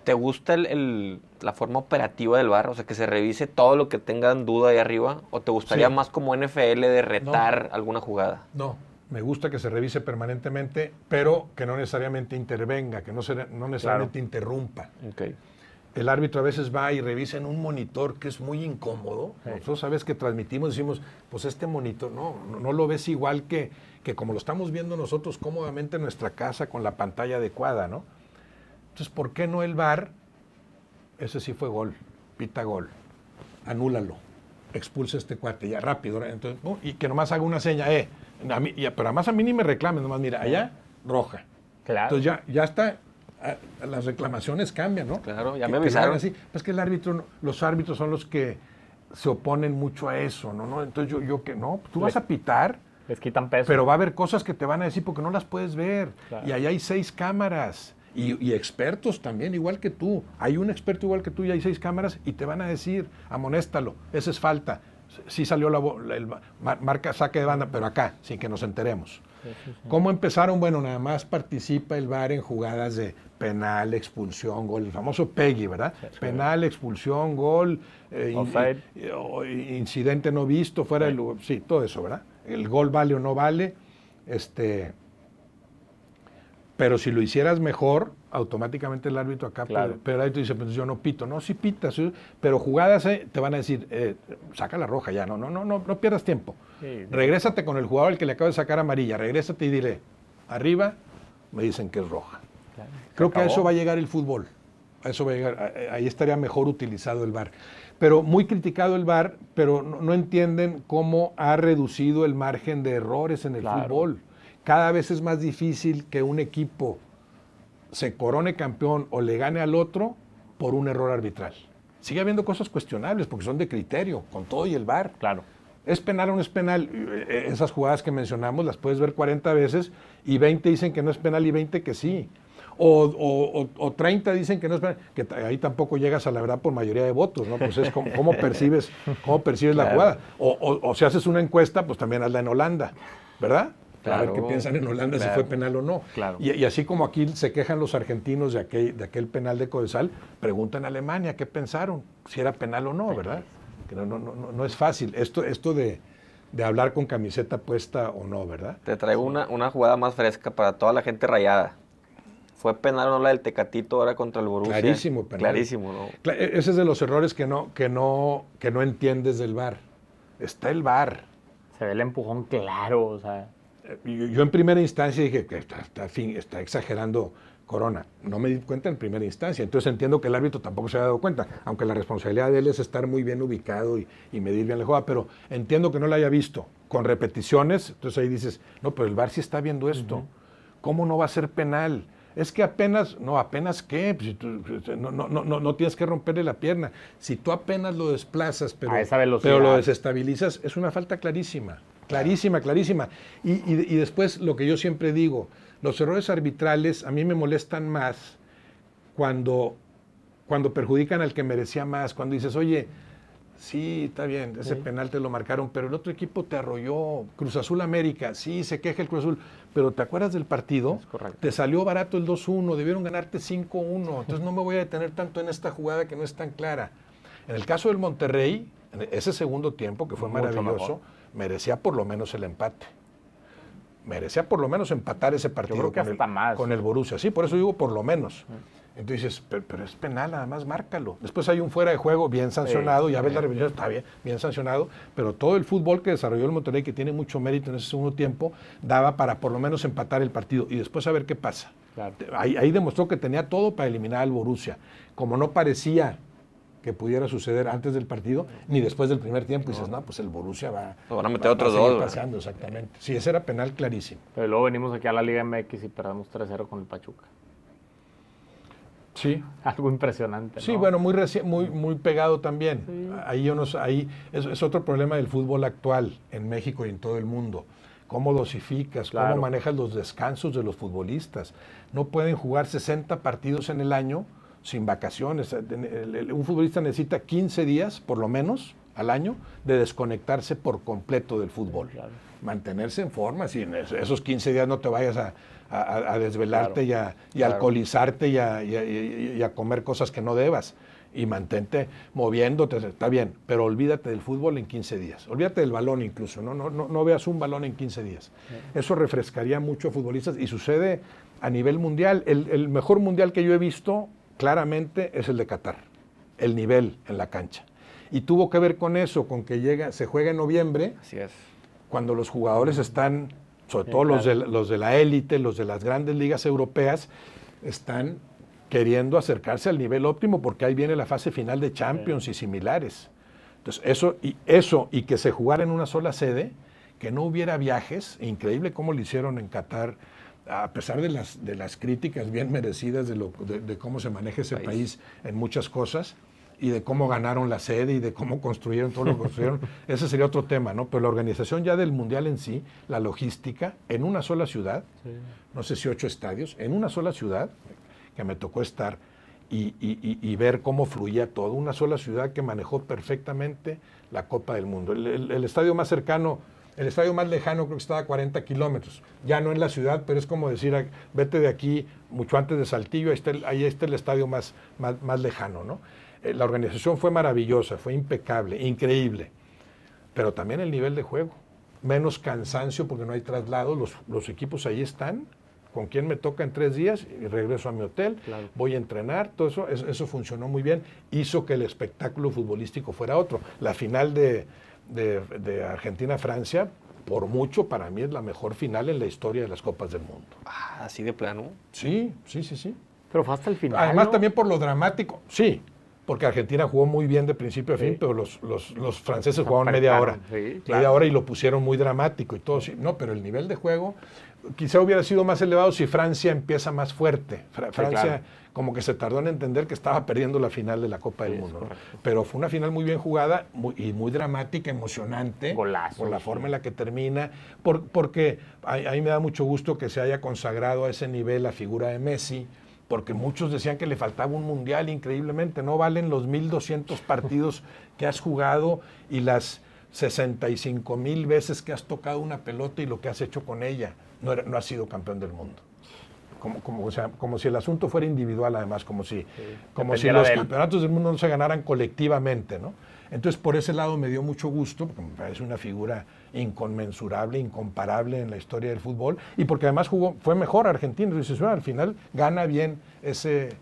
¿Te gusta la forma operativa del VAR? O sea, que se revise todo lo que tengan duda ahí arriba. ¿O te gustaría más como NFL de retar alguna jugada? No, me gusta que se revise permanentemente, pero que no necesariamente intervenga, que no necesariamente interrumpa. Okay. El árbitro a veces va y revisa en un monitor que es muy incómodo. Nosotros sabes que transmitimos, decimos, pues este monitor, no lo ves igual que como lo estamos viendo nosotros cómodamente en nuestra casa con la pantalla adecuada, ¿no? Entonces, ¿por qué no el VAR? Ese sí fue gol, pita gol, anúlalo, expulsa a este cuate, ya rápido. Entonces, ¿no? Y que nomás haga una seña, pero además a mí ni me reclamen, nomás mira, allá, roja. Claro. Entonces ya está, las reclamaciones cambian, ¿no? Claro, ya me Que avisaron. así. Pues que los árbitros son los que se oponen mucho a eso, ¿no? Entonces yo que no, tú vas a pitar, Les quitan peso. pero va a haber cosas que te van a decir porque no las puedes ver. Claro. Y ahí hay 6 cámaras. Y expertos también, igual que tú. Hay un experto igual que tú y hay 6 cámaras y te van a decir, amonéstalo, esa es falta. Sí salió marca saque de banda, pero acá, sin que nos enteremos. Sí. ¿Cómo empezaron? Bueno, nada más participa el VAR en jugadas de penal, expulsión, gol, el famoso PEGI, ¿verdad? Sí. Penal, expulsión, gol, incidente no visto, fuera del lugar, sí, todo eso, ¿verdad? El gol vale o no vale, pero si lo hicieras mejor, automáticamente el árbitro acá, pero el árbitro dice, pues yo no pito. No, sí pitas, pero jugadas te van a decir, saca la roja ya, no pierdas tiempo. Sí, regrésate con el jugador al que le acaba de sacar amarilla, regrésate y dile, arriba, me dicen que es roja. Claro. Creo que a eso va a llegar el fútbol, a eso va a llegar, ahí estaría mejor utilizado el VAR. Pero muy criticado el VAR, pero no entienden cómo ha reducido el margen de errores en el fútbol. Cada vez es más difícil que un equipo se corone campeón o le gane al otro por un error arbitral. Sigue habiendo cosas cuestionables porque son de criterio, con todo y el VAR. Claro. ¿Es penal o no es penal? Esas jugadas que mencionamos las puedes ver 40 veces y 20 dicen que no es penal y 20 que sí. O 30 dicen que no es penal, que ahí tampoco llegas a la verdad por mayoría de votos, ¿no? Pues es cómo percibes la jugada. O si haces una encuesta, pues también hazla en Holanda, ¿verdad? Claro. A ver qué piensan en Holanda, si fue penal o no. Claro. Y así como aquí se quejan los argentinos de aquel penal de Codesal, preguntan a Alemania qué pensaron, si era penal o no, ¿verdad? Que no es fácil. Esto de hablar con camiseta puesta o no, ¿verdad? Te traigo una jugada más fresca para toda la gente rayada. ¿Fue penal o no la del Tecatito ahora contra el Borussia? Clarísimo penal. Clarísimo, ¿no? Ese es de los errores que no entiendes del VAR. Está el VAR. Se ve el empujón claro, o sea. Yo en primera instancia dije que está exagerando Corona. No me di cuenta en primera instancia. Entonces entiendo que el árbitro tampoco se había dado cuenta, aunque la responsabilidad de él es estar muy bien ubicado y medir bien la jugada, pero entiendo que no la haya visto con repeticiones. Entonces ahí dices, no, pero el VAR sí está viendo esto. ¿Cómo no va a ser penal? Es que apenas qué, pues, si tú, no tienes que romperle la pierna. Si tú apenas lo desplazas, pero lo desestabilizas, es una falta clarísima. Clarísima. Y después lo que yo siempre digo, los errores arbitrales a mí me molestan más cuando perjudican al que merecía más, cuando dices, oye, sí, está bien, ese penal te lo marcaron, pero el otro equipo te arrolló, Cruz Azul América, sí, se queja el Cruz Azul, pero ¿te acuerdas del partido? Te salió barato el 2-1, debieron ganarte 5-1, entonces no me voy a detener tanto en esta jugada que no es tan clara. En el caso del Monterrey, en ese segundo tiempo, que fue maravilloso, merecía por lo menos el empate. Merecía por lo menos empatar ese partido con el Borussia. Sí, por eso digo por lo menos. Entonces dices, pero es penal, además márcalo. Después hay un fuera de juego bien sancionado, ya ves la revisión, está bien sancionado, pero todo el fútbol que desarrolló el Monterrey, que tiene mucho mérito en ese segundo tiempo, daba para por lo menos empatar el partido y después a ver qué pasa. Claro. Ahí demostró que tenía todo para eliminar al Borussia. Como no parecía que pudiera suceder antes del partido, ni después del primer tiempo, y dices, no, pues el Borussia van a meter otros dos. Paseando, exactamente. Sí, ese era penal clarísimo. Pero luego venimos aquí a la Liga MX y perdemos 3-0 con el Pachuca. Sí. Algo impresionante, ¿no? Sí, bueno, muy pegado también. Sí. Ahí es otro problema del fútbol actual en México y en todo el mundo. ¿Cómo dosificas? Claro. ¿Cómo manejas los descansos de los futbolistas? No pueden jugar 60 partidos en el año sin vacaciones. Un futbolista necesita 15 días, por lo menos, al año, de desconectarse por completo del fútbol. Claro. Mantenerse en forma, si en esos 15 días no te vayas a desvelarte, claro, y a alcoholizarte y a comer cosas que no debas. Y mantente moviéndote, está bien, pero olvídate del fútbol en 15 días. Olvídate del balón incluso, no veas un balón en 15 días. Eso refrescaría mucho a futbolistas y sucede a nivel mundial. El mejor mundial que yo he visto claramente es el de Qatar, el nivel en la cancha. Y tuvo que ver con eso, con que se juega en noviembre. Así es. Cuando los jugadores están, sobre todo los de la élite, los de las grandes ligas europeas, están queriendo acercarse al nivel óptimo porque ahí viene la fase final de Champions y similares. Entonces, eso y que se jugara en una sola sede, que no hubiera viajes, increíble cómo lo hicieron en Qatar, a pesar de las críticas bien merecidas de cómo se maneja ese país en muchas cosas, y de cómo ganaron la sede y de cómo construyeron todo lo que construyeron, ese sería otro tema, ¿no? Pero la organización ya del Mundial en sí, la logística, en una sola ciudad, no sé si 8 estadios, en una sola ciudad, que me tocó estar y ver cómo fluía todo, una sola ciudad que manejó perfectamente la Copa del Mundo. El estadio más cercano, el estadio más lejano creo que estaba a 40 kilómetros, ya no en la ciudad, pero es como decir, vete de aquí, mucho antes de Saltillo, ahí está el estadio más lejano, ¿no? La organización fue maravillosa, fue impecable, increíble, pero también el nivel de juego, menos cansancio porque no hay traslado, los equipos ahí están, con quién me toca en 3 días y regreso a mi hotel, claro, voy a entrenar, todo eso funcionó muy bien, hizo que el espectáculo futbolístico fuera otro. La final de Argentina-Francia, por mucho, para mí es la mejor final en la historia de las Copas del Mundo. Ah, ¿así de plano? Sí. Pero fue hasta el final, además, ¿no? También por lo dramático, sí, porque Argentina jugó muy bien de principio a fin, pero los franceses jugaban media hora. Sí, claro. Media hora y lo pusieron muy dramático y todo. Sí. No, pero el nivel de juego quizá hubiera sido más elevado si Francia empieza más fuerte. Francia como que se tardó en entender que estaba perdiendo la final de la Copa del Mundo, ¿no? Pero fue una final muy bien jugada y muy dramática, emocionante. Golazo, por la forma en la que termina. Porque a mí me da mucho gusto que se haya consagrado a ese nivel la figura de Messi, porque muchos decían que le faltaba un mundial increíblemente. No valen los 1,200 partidos que has jugado y las 65,000 veces que has tocado una pelota y lo que has hecho con ella. No has sido campeón del mundo. O sea, como si el asunto fuera individual, además, como si los campeonatos del mundo no se ganaran colectivamente, ¿no? Entonces, por ese lado me dio mucho gusto, porque me parece una figura inconmensurable, incomparable en la historia del fútbol, y porque además fue mejor Argentina. Entonces, al final gana bien ese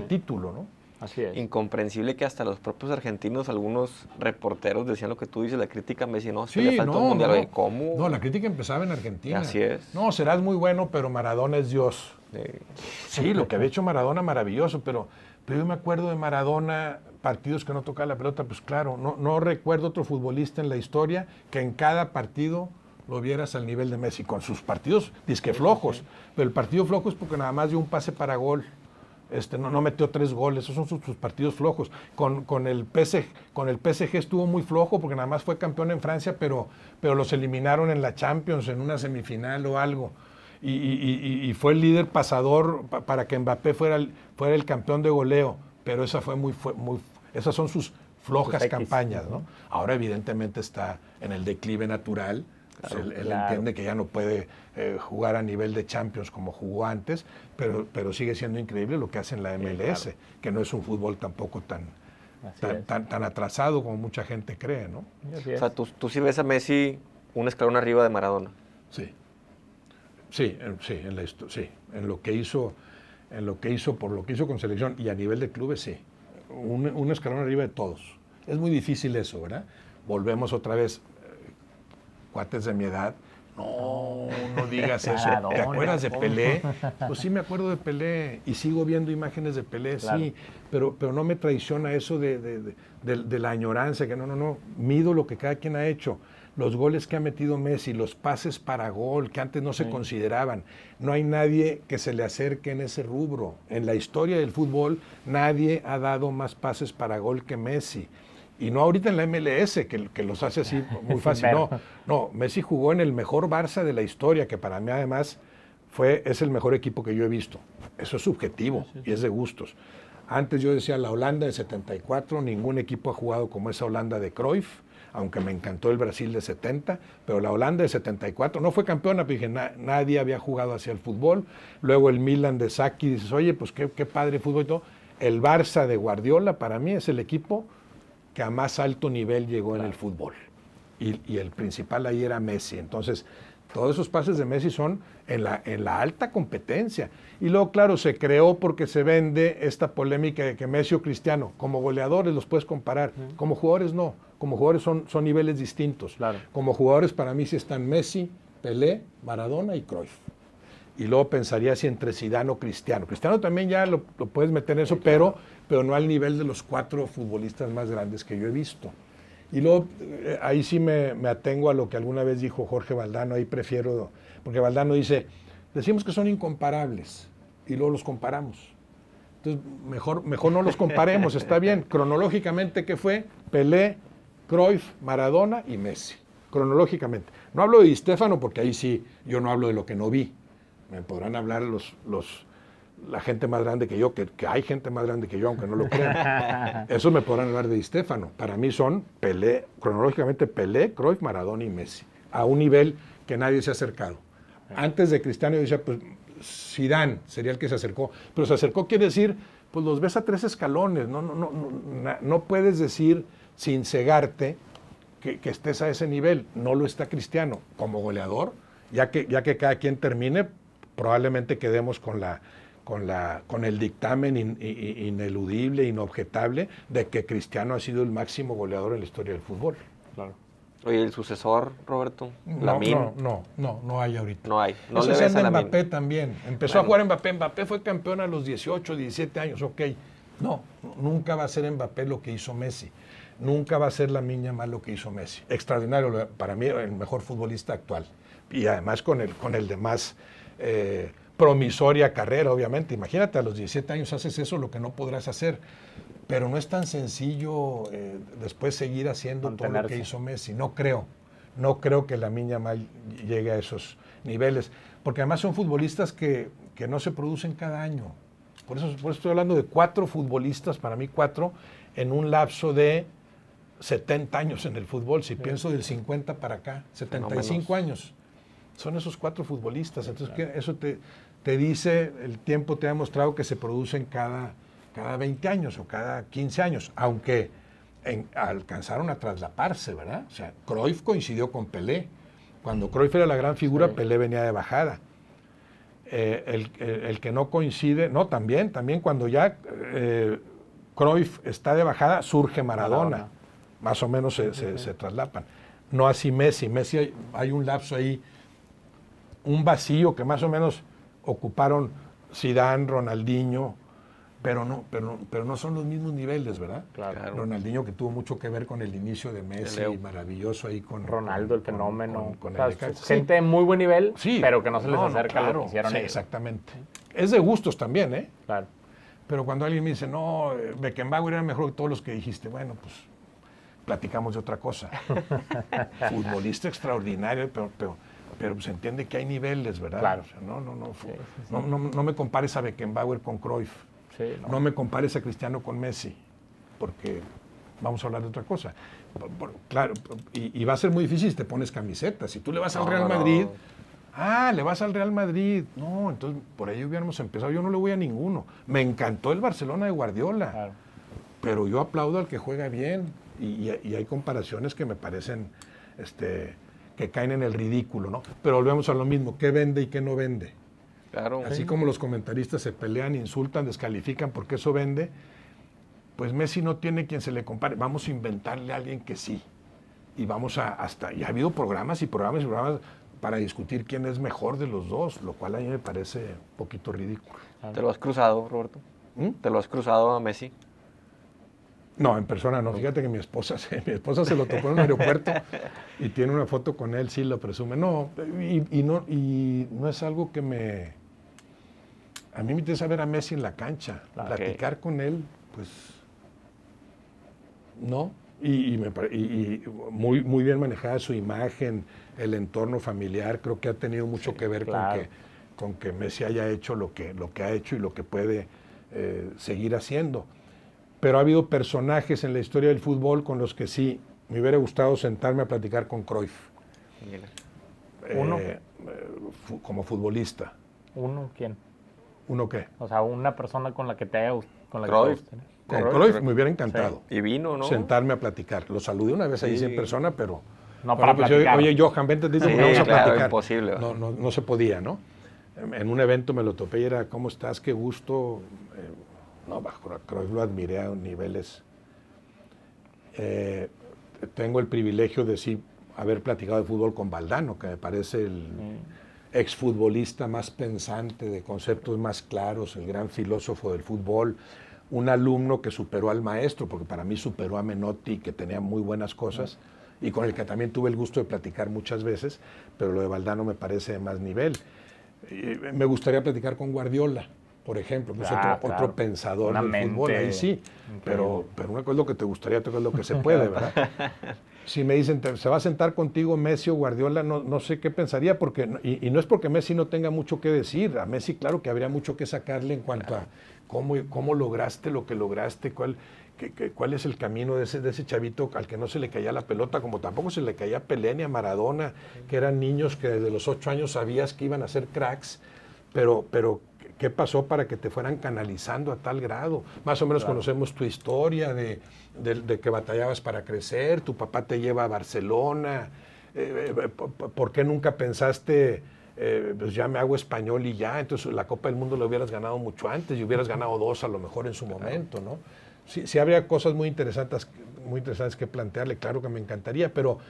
título, ¿no? Así es. Incomprensible que hasta los propios argentinos, algunos reporteros decían lo que tú dices, la crítica a Messi, no, sí, le falta un mundial. Oye, ¿cómo? No, la crítica empezaba en Argentina. Así es. No, serás muy bueno, pero Maradona es Dios. Sí, lo que había hecho Maradona, maravilloso, pero yo me acuerdo de Maradona, partidos que no tocaba la pelota, pues claro, no recuerdo otro futbolista en la historia que en cada partido lo vieras al nivel de Messi, con sus partidos disque flojos, pero el partido flojo es porque nada más dio un pase para gol. No metió 3 goles, esos son sus partidos flojos. Con el PSG estuvo muy flojo porque nada más fue campeón en Francia, pero los eliminaron en la Champions, en una semifinal o algo. Y fue el líder pasador para que Mbappé fuera el campeón de goleo, pero esas son sus flojas campañas, ¿no? Ahora evidentemente está en el declive natural. Claro, él entiende que ya no puede jugar a nivel de Champions como jugó antes, pero sigue siendo increíble lo que hace en la MLS, claro, que no es un fútbol tampoco tan atrasado como mucha gente cree, ¿no? O sea, tú sí ves a Messi un escalón arriba de Maradona. Sí, en lo que hizo por lo que hizo con selección y a nivel de clubes, sí, un escalón arriba de todos. Es muy difícil eso, ¿verdad? Volvemos otra vez. Cuates de mi edad, no digas eso. ¿Te acuerdas de Pelé? Pues sí me acuerdo de Pelé y sigo viendo imágenes de Pelé, claro, sí, pero no me traiciona eso de la añoranza, que no, mido lo que cada quien ha hecho, los goles que ha metido Messi, los pases para gol, que antes no se consideraban. No hay nadie que se le acerque en ese rubro. En la historia del fútbol, nadie ha dado más pases para gol que Messi. Y no ahorita en la MLS, que los hace así muy fácil. No, Messi jugó en el mejor Barça de la historia, que para mí además es el mejor equipo que yo he visto. Eso es subjetivo y es de gustos. Antes yo decía la Holanda de 74, ningún equipo ha jugado como esa Holanda de Cruyff, aunque me encantó el Brasil de 70, pero la Holanda de 74 no fue campeona, pero dije, nadie había jugado hacia el fútbol. Luego el Milan de Sacchi, dices, oye, pues qué padre fútbol y todo. El Barça de Guardiola para mí es el equipo que a más alto nivel llegó en el fútbol. Y el principal ahí era Messi. Entonces, todos esos pases de Messi son en la alta competencia. Y luego, claro, se creó porque se vende esta polémica de que Messi o Cristiano, como goleadores los puedes comparar, como jugadores no. Como jugadores son niveles distintos. Claro. Como jugadores para mí sí están Messi, Pelé, Maradona y Cruyff. Y luego pensaría si entre Zidane o Cristiano. Cristiano también ya lo puedes meter en eso, sí, claro, pero no al nivel de los 4 futbolistas más grandes que yo he visto. Y luego ahí sí me atengo a lo que alguna vez dijo Jorge Valdano, ahí prefiero, porque Valdano dice, decimos que son incomparables y luego los comparamos. Entonces, mejor no los comparemos, está bien. Cronológicamente, ¿qué fue? Pelé, Cruyff, Maradona y Messi. Cronológicamente. No hablo de Di Stéfano porque ahí sí, yo no hablo de lo que no vi. Me podrán hablar la gente más grande que yo, que hay gente más grande que yo, aunque no lo crean. Eso me podrán hablar de Di Stéfano. Para mí son Pelé, cronológicamente Pelé, Cruyff, Maradona y Messi, a un nivel que nadie se ha acercado. Antes de Cristiano yo decía, pues Zidane sería el que se acercó, pero se acercó quiere decir, pues los ves a 3 escalones, no puedes decir sin cegarte que estés a ese nivel. No lo está Cristiano como goleador, ya que cada quien termine, probablemente quedemos con el dictamen ineludible, inobjetable, de que Cristiano ha sido el máximo goleador en la historia del fútbol. Claro. Oye, ¿el sucesor, Roberto? No hay ahorita. No hay. No eso le ves a Mbappé también. Empezó a jugar Mbappé. Mbappé fue campeón a los 18, 17 años, ok. No, nunca va a ser Mbappé lo que hizo Messi. Nunca va a ser Lamine Yamal lo que hizo Messi. Extraordinario, para mí el mejor futbolista actual. Y además con el de más promisoria carrera, obviamente. Imagínate, a los 17 años haces eso, lo que no podrás hacer. Pero no es tan sencillo después seguir haciendo todo lo que hizo Messi. No creo que Lamine Yamal llegue a esos niveles. Porque además son futbolistas que que no se producen cada año. Por eso estoy hablando de 4 futbolistas, para mí 4, en un lapso de 70 años en el fútbol. Si pienso del 50 para acá, 75 años. Son esos 4 futbolistas. Entonces, eso te dice, el tiempo te ha demostrado que se producen cada 20 años o cada 15 años, aunque alcanzaron a traslaparse, ¿verdad? O sea, Cruyff coincidió con Pelé. Cuando Cruyff era la gran figura, Pelé venía de bajada. El que no coincide, no, también cuando ya Cruyff está de bajada, surge Maradona. Más o menos se traslapan. No así Messi. Messi hay un lapso ahí, un vacío que más o menos ocuparon Zidane, Ronaldinho, pero no son los mismos niveles, ¿verdad? Claro. Ronaldinho, que tuvo mucho que ver con el inicio de Messi, maravilloso ahí con Ronaldo, el fenómeno. Con gente de muy buen nivel, sí, pero que no se les acerca a lo que hicieron ellos. Exactamente. Es de gustos también, ¿eh? Claro. Pero cuando alguien me dice, no, Beckenbauer era mejor que todos los que dijiste, bueno, pues platicamos de otra cosa. Futbolista extraordinario, pero se entiende que hay niveles, ¿verdad? Claro. O sea, no me compares a Beckenbauer con Cruyff. Sí, no me compares a Cristiano con Messi, porque vamos a hablar de otra cosa. Claro, y va a ser muy difícil si te pones camiseta. Si tú le vas al Real Madrid, le vas al Real Madrid. No, entonces por ahí hubiéramos empezado. Yo no le voy a ninguno. Me encantó el Barcelona de Guardiola, claro, pero yo aplaudo al que juega bien. Y hay comparaciones que me parecen que caen en el ridículo, ¿no? Pero volvemos a lo mismo, ¿qué vende y qué no vende? Claro. Así como los comentaristas se pelean, insultan, descalifican porque eso vende, pues Messi no tiene quien se le compare. Vamos a inventarle a alguien que sí. Y vamos y ha habido programas y programas para discutir quién es mejor de los dos, lo cual a mí me parece un poquito ridículo. ¿Te lo has cruzado, Roberto? ¿Te lo has cruzado a Messi? No, en persona no. Fíjate que mi esposa se lo topó en un aeropuerto y tiene una foto con él, sí lo presume. No, y no es algo que a mí me interesa ver a Messi en la cancha, platicar con él, pues no. Y muy, muy bien manejada su imagen, el entorno familiar, creo que ha tenido mucho que ver con que Messi haya hecho lo que ha hecho y lo que puede seguir haciendo. Pero ha habido personajes en la historia del fútbol con los que sí me hubiera gustado sentarme a platicar con Cruyff. ¿Uno? Como futbolista. ¿Uno? ¿Quién? ¿Uno qué? O sea, una persona con la que te haya gustado. Cruyff. Con Cruyff me hubiera encantado. Sí. Y vino, ¿no? Sentarme a platicar. Lo saludé una vez ahí en persona, pero... No, para platicar. Oye, Johan, vente, vamos a platicar. Imposible. No se podía, ¿no? En un evento me lo topé y era, ¿cómo estás? Qué gusto. Bajo Cruyff lo admiré a niveles. Tengo el privilegio de sí haber platicado de fútbol con Valdano, que me parece el exfutbolista más pensante, de conceptos más claros, el gran filósofo del fútbol, un alumno que superó al maestro, porque para mí superó a Menotti, que tenía muy buenas cosas, y con el que también tuve el gusto de platicar muchas veces, pero lo de Valdano me parece de más nivel. Me gustaría platicar con Guardiola, por ejemplo, que es otro pensador del fútbol, ahí sí, pero una cosa es lo que te gustaría, otra cosa es lo que se puede, ¿verdad? Si me dicen, ¿se va a sentar contigo Messi o Guardiola? No sé qué pensaría, porque y no es porque Messi no tenga mucho que decir. A Messi, claro que habría mucho que sacarle en cuanto a cómo lograste lo que lograste, cuál es el camino de ese chavito al que no se le caía la pelota, como tampoco se le caía a Pelé ni a Maradona, que eran niños que desde los 8 años sabías que iban a ser cracks, pero ¿qué pasó para que te fueran canalizando a tal grado? Más o menos conocemos tu historia de que batallabas para crecer, tu papá te lleva a Barcelona, ¿por qué nunca pensaste, pues ya me hago español y ya? Entonces la Copa del Mundo la hubieras ganado mucho antes y hubieras ganado 2 a lo mejor en su momento, ¿no? Sí habría cosas muy interesantes que plantearle, claro que me encantaría, pero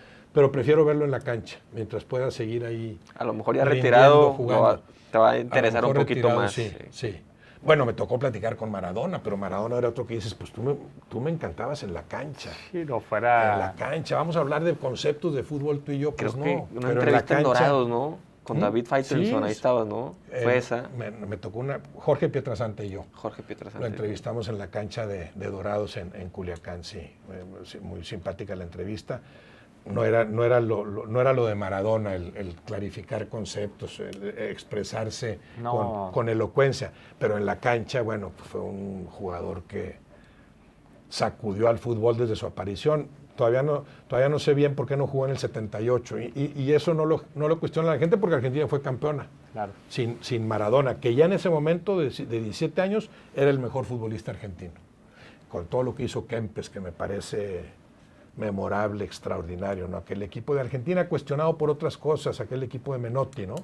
prefiero verlo en la cancha, mientras pueda seguir ahí. A lo mejor ya retirado, jugando. Te va a interesar un poquito más. Sí. Bueno, me tocó platicar con Maradona, pero Maradona era otro que dices, pues tú me encantabas en la cancha. Sí, no fuera... En la cancha, vamos a hablar de conceptos de fútbol tú y yo, pues Creo no. que una entrevista en Dorados, ¿no? Con David Faitelson, sí, ahí estabas, ¿no? Fue esa. Me tocó Jorge Pietrasanta y yo. Jorge Pietrasanta. Lo entrevistamos en la cancha de Dorados en Culiacán, sí. Muy simpática la entrevista. no era lo de Maradona, el clarificar conceptos, el expresarse con elocuencia, pero en la cancha, bueno, pues fue un jugador que sacudió al fútbol desde su aparición. Todavía no sé bien por qué no jugó en el 78, y eso no lo cuestiona la gente, porque Argentina fue campeona. Claro. Sin Maradona, que ya en ese momento de 17 años era el mejor futbolista argentino, con todo lo que hizo Kempes, que me parece memorable, extraordinario, ¿no? Aquel equipo de Argentina cuestionado por otras cosas, aquel equipo de Menotti, ¿no?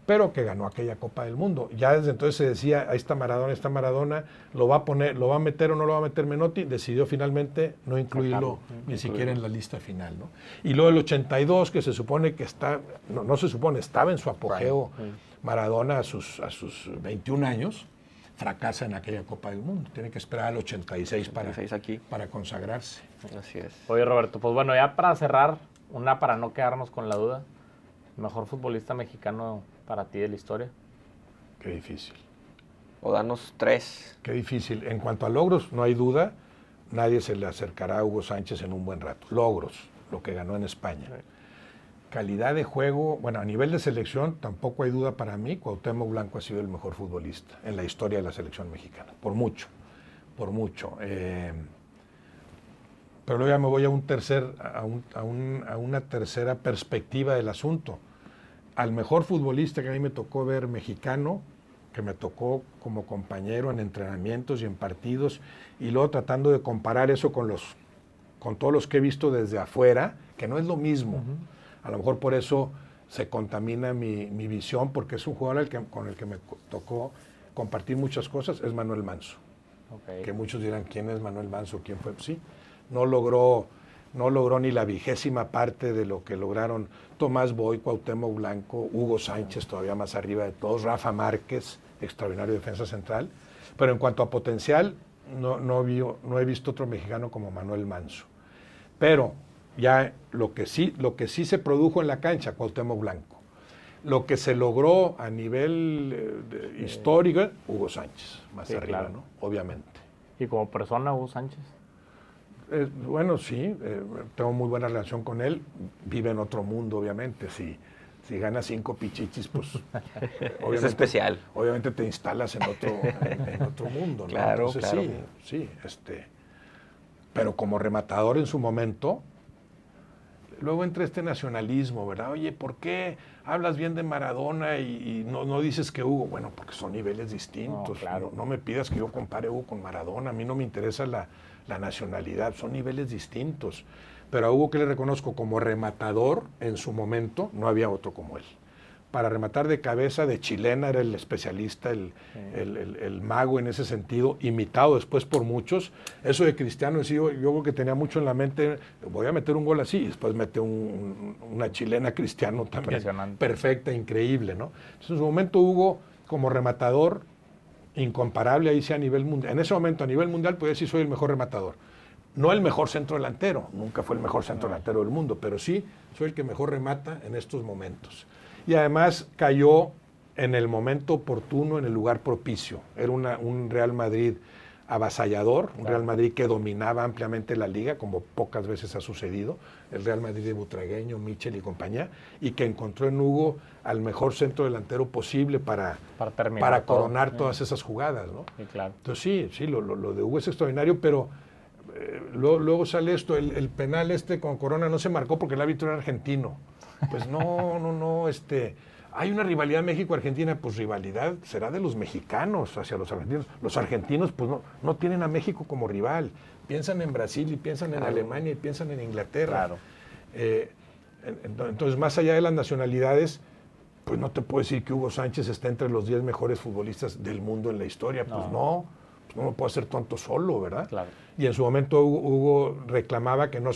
Pero que ganó aquella Copa del Mundo. Ya desde entonces se decía, ahí está Maradona, lo va a meter o no lo va a meter Menotti. Decidió finalmente no incluirlo ni siquiera en la lista final, ¿no? Y luego el 82, que se supone que no se supone, estaba en su apogeo Maradona a sus 21 años, fracasa en aquella Copa del Mundo. Tiene que esperar al 86 para consagrarse. Así es. Oye, Roberto, pues bueno, ya para cerrar, para no quedarnos con la duda, ¿mejor futbolista mexicano para ti de la historia? Qué difícil. O danos 3. Qué difícil. En cuanto a logros, no hay duda, nadie se le acercará a Hugo Sánchez en un buen rato. Logros, lo que ganó en España. Sí. Calidad de juego, bueno, a nivel de selección, tampoco hay duda para mí, Cuauhtémoc Blanco ha sido el mejor futbolista en la historia de la selección mexicana, por mucho. Pero luego ya me voy a una tercera perspectiva del asunto. Al mejor futbolista que a mí me tocó ver mexicano, que me tocó como compañero en entrenamientos y en partidos, y luego tratando de comparar eso con todos los que he visto desde afuera, que no es lo mismo. A lo mejor por eso se contamina mi visión, porque es un jugador con el que me tocó compartir muchas cosas, es Manuel Manso. Okay. Que muchos dirán, ¿quién es Manuel Manso? ¿Quién fue? Sí, no logró ni la 20ª parte de lo que lograron Tomás Boy, Cuauhtémoc Blanco, Hugo Sánchez, todavía más arriba de todos, Rafa Márquez, extraordinario defensa central. Pero en cuanto a potencial, no he visto otro mexicano como Manuel Manso. Pero ya lo que sí se produjo en la cancha, Cuauhtémoc Blanco. Lo que se logró a nivel histórico, Hugo Sánchez, más arriba, claro, ¿no? Obviamente. ¿Y como persona, Hugo Sánchez? Bueno, sí, tengo muy buena relación con él. Vive en otro mundo, obviamente. Si ganas 5 pichichis, pues es especial. Obviamente te instalas en otro mundo, ¿no? Claro, entonces, claro. Sí. Pero como rematador en su momento, luego entra este nacionalismo, ¿verdad? Oye, ¿por qué hablas bien de Maradona y no dices que Hugo? Bueno, porque son niveles distintos. No, claro. No me pidas que yo compare Hugo con Maradona. A mí no me interesa la nacionalidad, son niveles distintos. Pero a Hugo, que le reconozco como rematador en su momento, no había otro como él. Para rematar de cabeza, de chilena, era el especialista, el mago en ese sentido, imitado después por muchos. Eso de Cristiano, yo creo que tenía mucho en la mente, voy a meter un gol así, y después mete una chilena Cristiano también, perfecta, increíble, ¿no? Entonces, en su momento Hugo, como rematador, incomparable, ahí sí a nivel mundial. En ese momento, a nivel mundial, podría decir soy el mejor rematador. No el mejor centro delantero, nunca fue el mejor centro delantero del mundo, pero sí soy el que mejor remata en estos momentos. Y además cayó en el momento oportuno, en el lugar propicio. Era un Real Madrid avasallador, un Real Madrid que dominaba ampliamente la liga, como pocas veces ha sucedido, el Real Madrid de Butragueño, Michel y compañía, y que encontró en Hugo al mejor centro delantero posible para coronar todas esas jugadas, ¿no? Sí, claro. Entonces sí, lo de Hugo es extraordinario, pero luego sale esto, el penal con Corona no se marcó porque el árbitro era argentino. Pues no, hay una rivalidad México-Argentina, pues rivalidad será de los mexicanos hacia los argentinos. Los argentinos pues no tienen a México como rival, piensan en Brasil y piensan en Alemania y piensan en Inglaterra. Claro. Entonces, más allá de las nacionalidades, pues no te puedo decir que Hugo Sánchez está entre los 10 mejores futbolistas del mundo en la historia, pues no me puedo hacer tonto solo, ¿verdad? Claro. Y en su momento Hugo reclamaba que no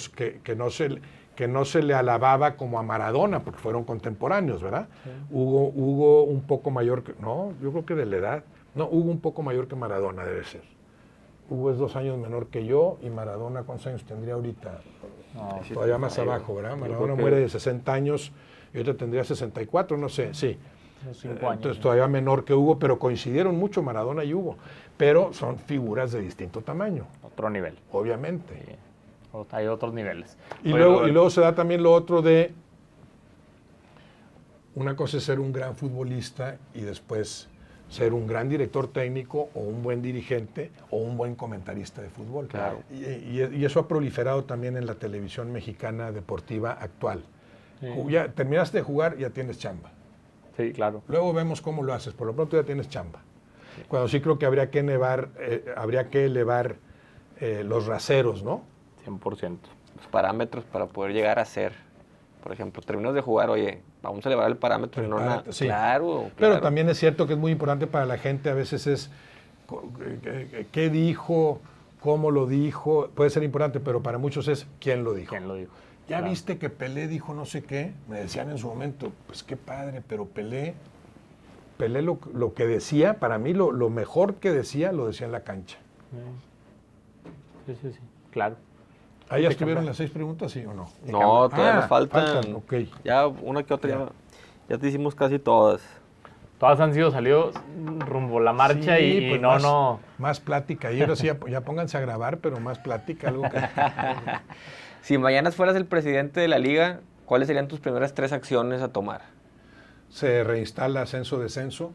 se le alababa como a Maradona, porque fueron contemporáneos, ¿verdad? Sí. Hugo un poco mayor yo creo que de la edad. No, Hugo un poco mayor que Maradona debe ser. Hugo es 2 años menor que yo, y Maradona, ¿cuántos años tendría ahorita? Todavía más abajo, ¿verdad? Maradona muere de 60 años, y ahorita tendría 64, no sé, sí. 5 años. Entonces todavía menor que Hugo, pero coincidieron mucho Maradona y Hugo. Pero son figuras de distinto tamaño. Otro nivel. Obviamente. Sí. hay otros niveles. Y luego se da también lo otro de, una cosa es ser un gran futbolista y después ser un gran director técnico o un buen dirigente o un buen comentarista de fútbol. Claro. Y eso ha proliferado también en la televisión mexicana deportiva actual. Sí. Ya terminaste de jugar, ya tienes chamba. Sí, claro. Luego vemos cómo lo haces, por lo pronto ya tienes chamba. Cuando sí creo que habría que elevar los raseros, ¿no? 100%. Los parámetros para poder llegar a ser. Por ejemplo, terminas de jugar, oye, vamos a elevar el parámetro y no nada. Sí. Claro. Pero también es cierto que es muy importante para la gente, a veces es qué dijo, cómo lo dijo, puede ser importante, pero para muchos es quién lo dijo. ¿Quién lo dijo? Ya Claro. viste que Pelé dijo no sé qué, me decían en su momento, pues qué padre, pero Pelé lo que decía, para mí lo mejor que decía, lo decía en la cancha. Sí, claro. ¿Ahí ya estuvieron las 6 preguntas, sí o no? No, todavía nos faltan. Ok. Ya una que otra, ya te hicimos casi todas. Todas han sido salidos rumbo a la marcha Sí, y pues no. Más plática. Y ahora sí, ya pónganse a grabar, pero más plática, algo que... Si mañana fueras el presidente de la liga, ¿cuáles serían tus primeras 3 acciones a tomar? Se reinstala ascenso-descenso.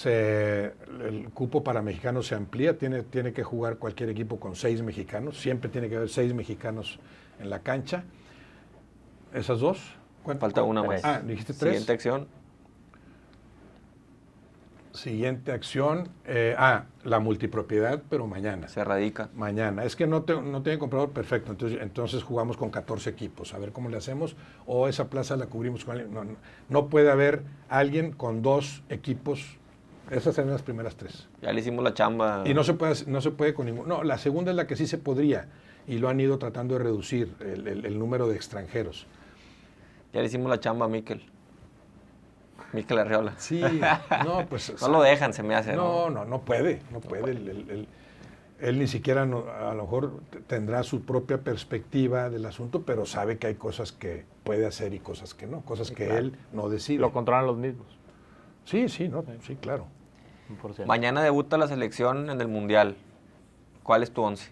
El cupo para mexicanos se amplía. Tiene que jugar cualquier equipo con 6 mexicanos. Siempre tiene que haber 6 mexicanos en la cancha. ¿Esas 2? Falta una más. Ah, dijiste 3. Siguiente acción. Siguiente acción. La multipropiedad, pero mañana. Se radica. Mañana. Es que no tiene comprador, perfecto. Entonces jugamos con 14 equipos. A ver cómo le hacemos. O esa plaza la cubrimos con alguien. No puede haber alguien con 2 equipos. Esas serían las primeras 3. Ya le hicimos la chamba. Y no se puede con ningún. No, la segunda es la que sí se podría. Y lo han ido tratando de reducir, el número de extranjeros. Ya le hicimos la chamba a Mikel Arriola. Sí, no, pues... No lo dejan, se me hace. No puede. Él ni siquiera, a lo mejor tendrá su propia perspectiva del asunto, pero sabe que hay cosas que puede hacer y cosas que no, cosas que claro. él no decide. Lo controlan los mismos. Sí, claro. 100%. Mañana debuta la selección en el Mundial. ¿Cuál es tu 11?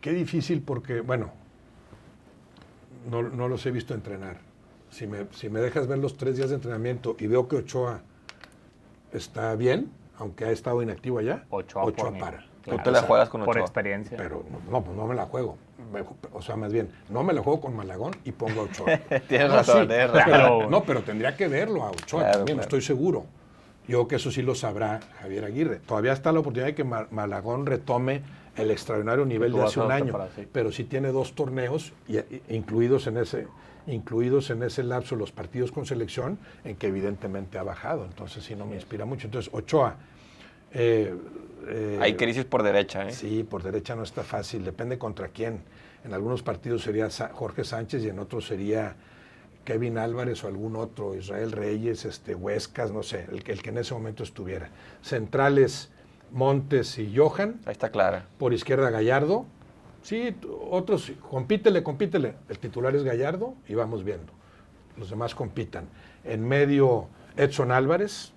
Qué difícil porque, bueno, no los he visto entrenar. Si me dejas ver los 3 días de entrenamiento y veo que Ochoa está bien, aunque ha estado inactivo allá, Ochoa para. Tú te la juegas con Ochoa. Por experiencia. Pero no me la juego. O sea, más bien, no me la juego con Malagón y pongo a Ochoa. Tienes razón, tienes razón. Pero, pero tendría que verlo a Ochoa también, claro. Estoy seguro. Yo creo que eso sí lo sabrá Javier Aguirre. Todavía está la oportunidad de que Malagón retome el extraordinario nivel de hace un año, pero sí tiene 2 torneos incluidos en ese lapso los partidos con selección, en que evidentemente ha bajado. Entonces sí no me inspira mucho. Entonces Ochoa... hay crisis por derecha, ¿eh? Sí, por derecha no está fácil, depende contra quién. En algunos partidos sería Jorge Sánchez y en otros sería Kevin Álvarez o algún otro, Israel Reyes, Huescas, no sé, el que en ese momento estuviera. Centrales, Montes y Johan. Ahí está clara. Por izquierda Gallardo. Sí, otros, compítele. El titular es Gallardo y vamos viendo. Los demás compitan. En medio Edson Álvarez,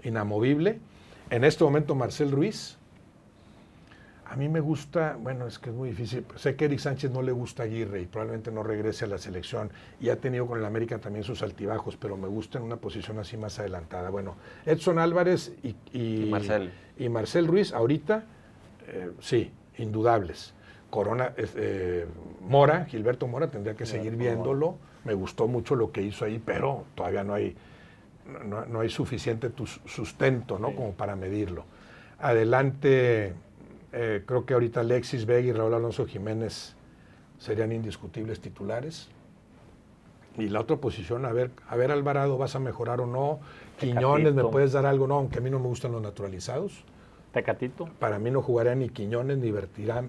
inamovible. En este momento Marcel Ruiz. A mí me gusta, bueno, es que es muy difícil. Sé que Eric Sánchez no le gusta a Aguirre y probablemente no regrese a la selección. Y ha tenido con el América también sus altibajos, pero me gusta en una posición así más adelantada. Bueno, Edson Álvarez y Marcel Ruiz, ahorita, sí, indudables. Gilberto Mora, tendría que seguir viéndolo. Me gustó mucho lo que hizo ahí, pero todavía no hay suficiente sustento, ¿no? Como para medirlo. Adelante, creo que ahorita Alexis Vega y Raúl Alonso Jiménez serían indiscutibles titulares. Y la otra posición, a ver Alvarado, ¿vas a mejorar o no? Quiñones, ¿me puedes dar algo? No, aunque a mí no me gustan los naturalizados. Tecatito. Para mí no jugaría ni Quiñones, ni Berterame,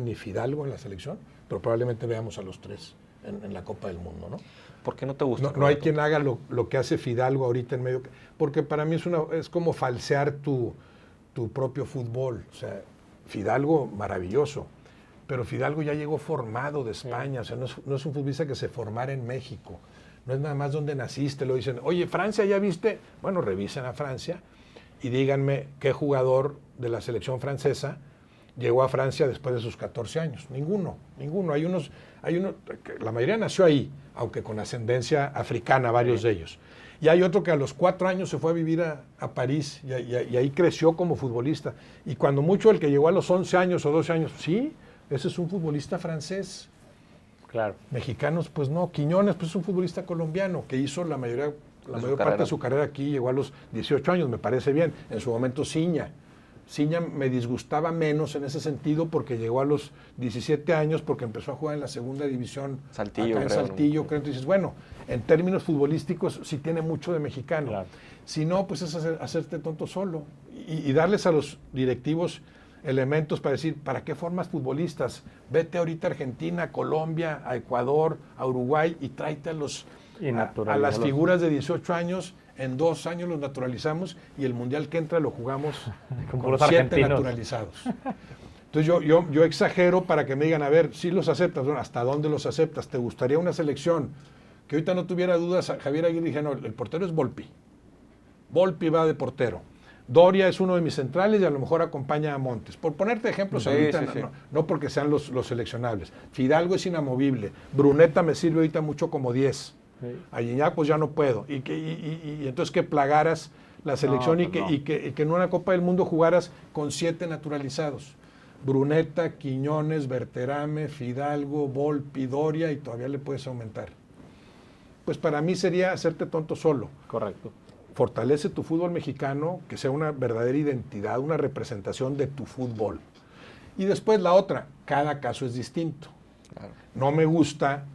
ni Fidalgo en la selección, pero probablemente veamos a los 3 en la Copa del Mundo, ¿no? ¿Por qué no te gusta? No hay quien haga lo que hace Fidalgo ahorita en medio, porque para mí es como falsear tu propio fútbol. O sea, Fidalgo, maravilloso, pero Fidalgo ya llegó formado de España, o sea, no es un futbolista que se formara en México, no es nada más donde naciste, lo dicen, oye, Francia, ¿ya viste? Bueno, revisen a Francia y díganme qué jugador de la selección francesa llegó a Francia después de sus 14 años. Ninguno. Hay uno, la mayoría nació ahí, aunque con ascendencia africana, varios de ellos. Y hay otro que a los 4 años se fue a vivir a París y ahí creció como futbolista. Y cuando mucho el que llegó a los 11 años o 12 años, sí, ese es un futbolista francés. Claro. Mexicanos, pues no. Quiñones, pues es un futbolista colombiano que hizo la mayor parte de su carrera aquí, llegó a los 18 años, me parece bien. En su momento Ciña me disgustaba menos en ese sentido porque llegó a los 17 años porque empezó a jugar en la segunda división Saltillo, acá en Saltillo, creo. Entonces, bueno, en términos futbolísticos sí tiene mucho de mexicano. Claro. Si no, pues es hacerte tonto solo y darles a los directivos elementos para decir, ¿para qué formas futbolistas? Vete ahorita a Argentina, a Colombia, a Ecuador, a Uruguay y tráete a las figuras de 18 años. En 2 años los naturalizamos y el mundial que entra lo jugamos con 7 naturalizados. Entonces yo exagero para que me digan, a ver, si los aceptas, bueno, ¿hasta dónde los aceptas? ¿Te gustaría una selección que ahorita no tuviera dudas? Javier Aguirre dije, no, el portero es Volpi. Volpi va de portero. Doria es uno de mis centrales y a lo mejor acompaña a Montes. Por ponerte ejemplos, ahorita no porque sean los seleccionables. Fidalgo es inamovible. Bruneta me sirve ahorita mucho como 10. A Gignac pues ya no puedo. Y entonces que plagaras la selección y que en una Copa del Mundo jugaras con 7 naturalizados. Bruneta, Quiñones, Berterame, Fidalgo, Volpi, Doria y todavía le puedes aumentar. Pues para mí sería hacerte tonto solo. Correcto. Fortalece tu fútbol mexicano, que sea una verdadera identidad, una representación de tu fútbol. Y después la otra, cada caso es distinto. Claro. No me gusta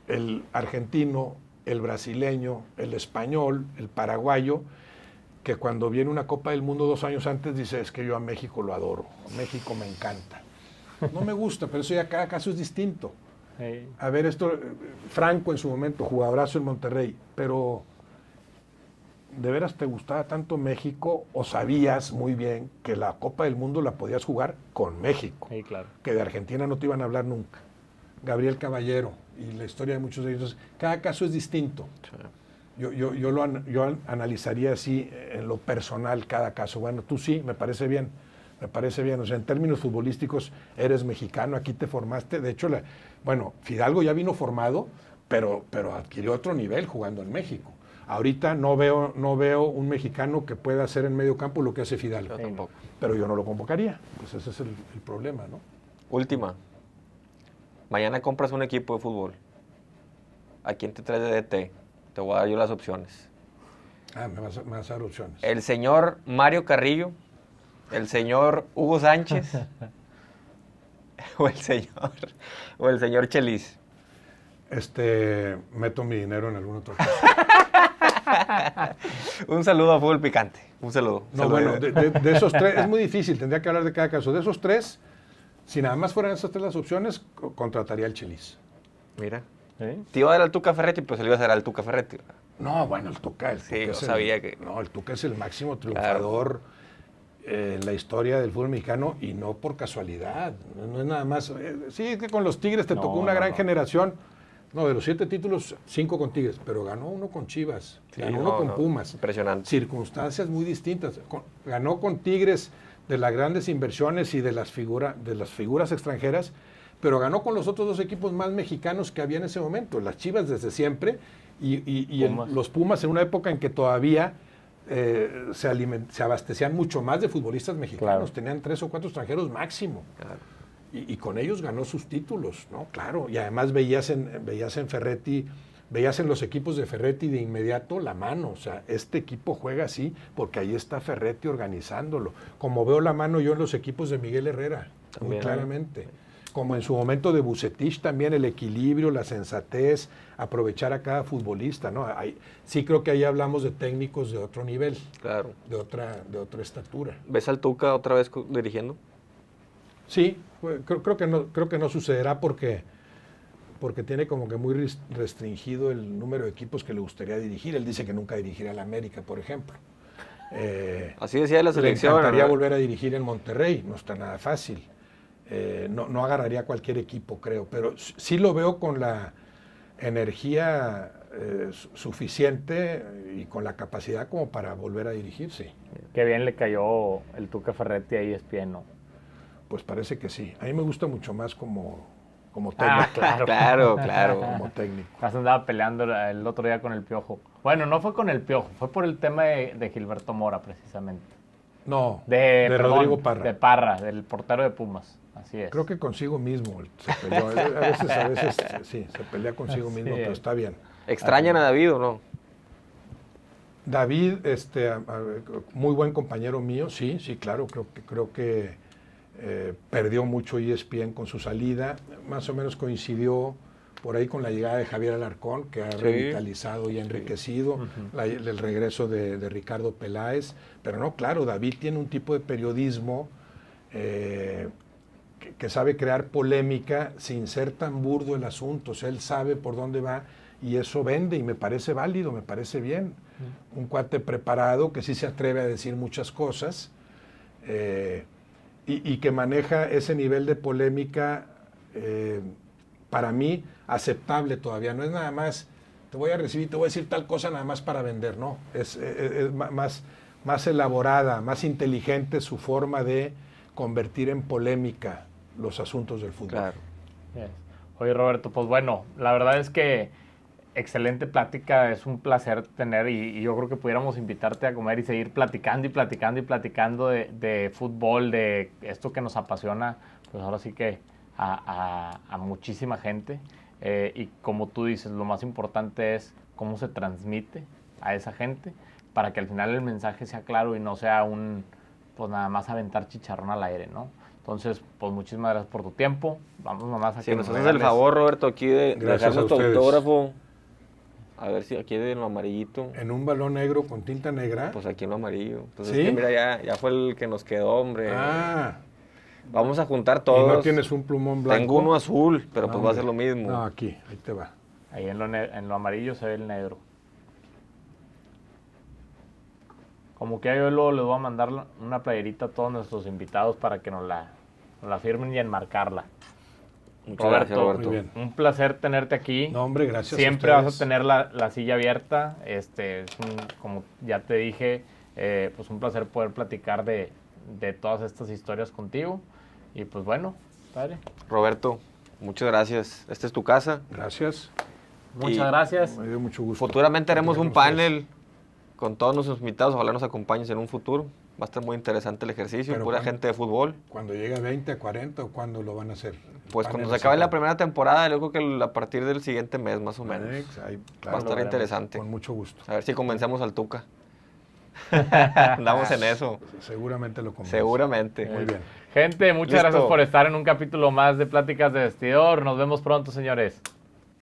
el argentino, el brasileño, el español, el paraguayo, que cuando viene una Copa del Mundo 2 años antes dice, es que yo a México lo adoro, México me encanta. No me gusta, pero eso ya cada caso es distinto. Sí. A ver, Franco en su momento, jugadorazo en Monterrey, pero ¿de veras te gustaba tanto México o sabías muy bien que la Copa del Mundo la podías jugar con México? Sí, claro. Que de Argentina no te iban a hablar nunca. Gabriel Caballero y la historia de muchos de ellos. Cada caso es distinto. Sí. Yo analizaría así en lo personal cada caso. Bueno, tú sí, me parece bien. O sea, en términos futbolísticos eres mexicano, aquí te formaste. De hecho, Fidalgo ya vino formado, pero adquirió otro nivel jugando en México. Ahorita no veo un mexicano que pueda hacer en medio campo lo que hace Fidalgo. Yo tampoco. Pero yo no lo convocaría. Pues ese es el problema, ¿no? Última. Mañana compras un equipo de fútbol. ¿A quién te traes de DT? Te voy a dar yo las opciones. Me vas a dar opciones. El señor Mario Carrillo, el señor Hugo Sánchez o el señor Chelis. Meto mi dinero en algún otro caso. Un saludo a Fútbol Picante. Un saludo. No, bueno, de esos 3, es muy difícil, tendría que hablar de cada caso. De esos 3, si nada más fueran esas 3 las opciones, contrataría al Chelis. Mira. ¿Sí? Te iba a dar al Tuca Ferretti, pues se le iba a dar al Tuca Ferretti. No, bueno, el Tuca yo sabía que... No, el Tuca es el máximo triunfador en la historia del fútbol mexicano y no por casualidad. No es nada más... sí, es que con los Tigres te tocó una gran generación. No, de los 7 títulos, 5 con Tigres, pero ganó uno con Chivas, ganó uno con Pumas. Impresionante. Circunstancias muy distintas. Ganó con Tigres de las grandes inversiones y de las figuras extranjeras, pero ganó con los otros 2 equipos más mexicanos que había en ese momento. Las Chivas desde siempre y los Pumas en una época en que todavía se abastecían mucho más de futbolistas mexicanos. Claro. Tenían 3 o 4 extranjeros máximo. Claro. Y con ellos ganó sus títulos, ¿no? Claro, y además veías en Ferretti, veías en los equipos de Ferretti de inmediato la mano, o sea, este equipo juega así porque ahí está Ferretti organizándolo, como veo la mano yo en los equipos de Miguel Herrera, también, muy claramente, como en su momento de Vucetich también, el equilibrio, la sensatez, aprovechar a cada futbolista, ¿no? Sí creo que ahí hablamos de técnicos de otro nivel, claro, de otra estatura. ¿Ves al Tuca otra vez dirigiendo? Sí, creo que no sucederá porque tiene como que muy restringido el número de equipos que le gustaría dirigir. Él dice que nunca dirigirá al América, por ejemplo. Así decía la selección. Le encantaría volver a dirigir en Monterrey, no está nada fácil. No agarraría cualquier equipo, creo, pero sí lo veo con la energía suficiente y con la capacidad como para volver a dirigirse. Qué bien le cayó el Tuca Ferretti ahí, ESPN, ¿no? Pues parece que sí. A mí me gusta mucho más como técnico. Claro. Como técnico. Has andaba peleando el otro día con el Piojo. Bueno, no fue con el Piojo, fue por el tema de Gilberto Mora, precisamente. No, Perdón, Rodrigo Parra. De Parra, del portero de Pumas. Así es. Creo que consigo mismo se peleó. A veces sí, se pelea consigo mismo, pero está bien. ¿Extrañan a David o no? David, muy buen compañero mío, sí, claro, creo que perdió mucho ESPN con su salida, más o menos coincidió por ahí con la llegada de Javier Alarcón, que ha revitalizado y enriquecido el regreso de Ricardo Peláez, pero no, claro, David tiene un tipo de periodismo que sabe crear polémica sin ser tan burdo el asunto, o sea, él sabe por dónde va y eso vende y me parece válido, me parece bien. Un cuate preparado que sí se atreve a decir muchas cosas y que maneja ese nivel de polémica para mí aceptable todavía. No es nada más, te voy a recibir, te voy a decir tal cosa nada más para vender, no. Es más elaborada, más inteligente su forma de convertir en polémica los asuntos del fútbol. Claro. Yes. Oye, Roberto, pues bueno, la verdad es que excelente plática, es un placer tener y yo creo que pudiéramos invitarte a comer y seguir platicando y platicando y platicando de fútbol, de esto que nos apasiona, pues ahora sí que a muchísima gente. Y como tú dices, lo más importante es cómo se transmite a esa gente para que al final el mensaje sea claro y no sea pues nada más aventar chicharrón al aire, ¿no? Entonces, pues muchísimas gracias por tu tiempo. Vamos nomás a que nos haces el favor, Roberto, aquí de dejarnos tu autógrafo. A ver si aquí en lo amarillito. En un balón negro con tinta negra. Pues aquí en lo amarillo. Entonces, ¿sí? Es que mira, ya fue el que nos quedó, hombre. Ah. Vamos a juntar todos. ¿Y no tienes un plumón blanco? Tengo uno azul, pero no, pues va a ser lo mismo. No, aquí, ahí te va. Ahí en lo amarillo se ve el negro. Como que yo luego les voy a mandar una playerita a todos nuestros invitados para que nos la firmen y enmarcarla. Roberto, muy bien. Un placer tenerte aquí. No, hombre, gracias. Siempre vas a tener la silla abierta. Como ya te dije, pues un placer poder platicar de todas estas historias contigo. Y pues bueno, padre. Roberto, muchas gracias. Esta es tu casa. Gracias. Muchas gracias. Me dio mucho gusto. Futuramente haremos un panel con todos nuestros invitados. Ojalá nos acompañes en un futuro. Va a estar muy interesante el ejercicio. Pero pura gente de fútbol. ¿Cuando llegue a 20, a 40 o cuándo lo van a hacer? Pues cuando se acabe la primera temporada, yo creo que a partir del siguiente mes más o menos. Ahí, va a estar interesante. Con mucho gusto. A ver si convencemos al Tuca. Andamos en eso. Seguramente lo convence. Seguramente. Muy bien. Gente, muchas gracias por estar en un capítulo más de Pláticas de Vestidor. Nos vemos pronto, señores.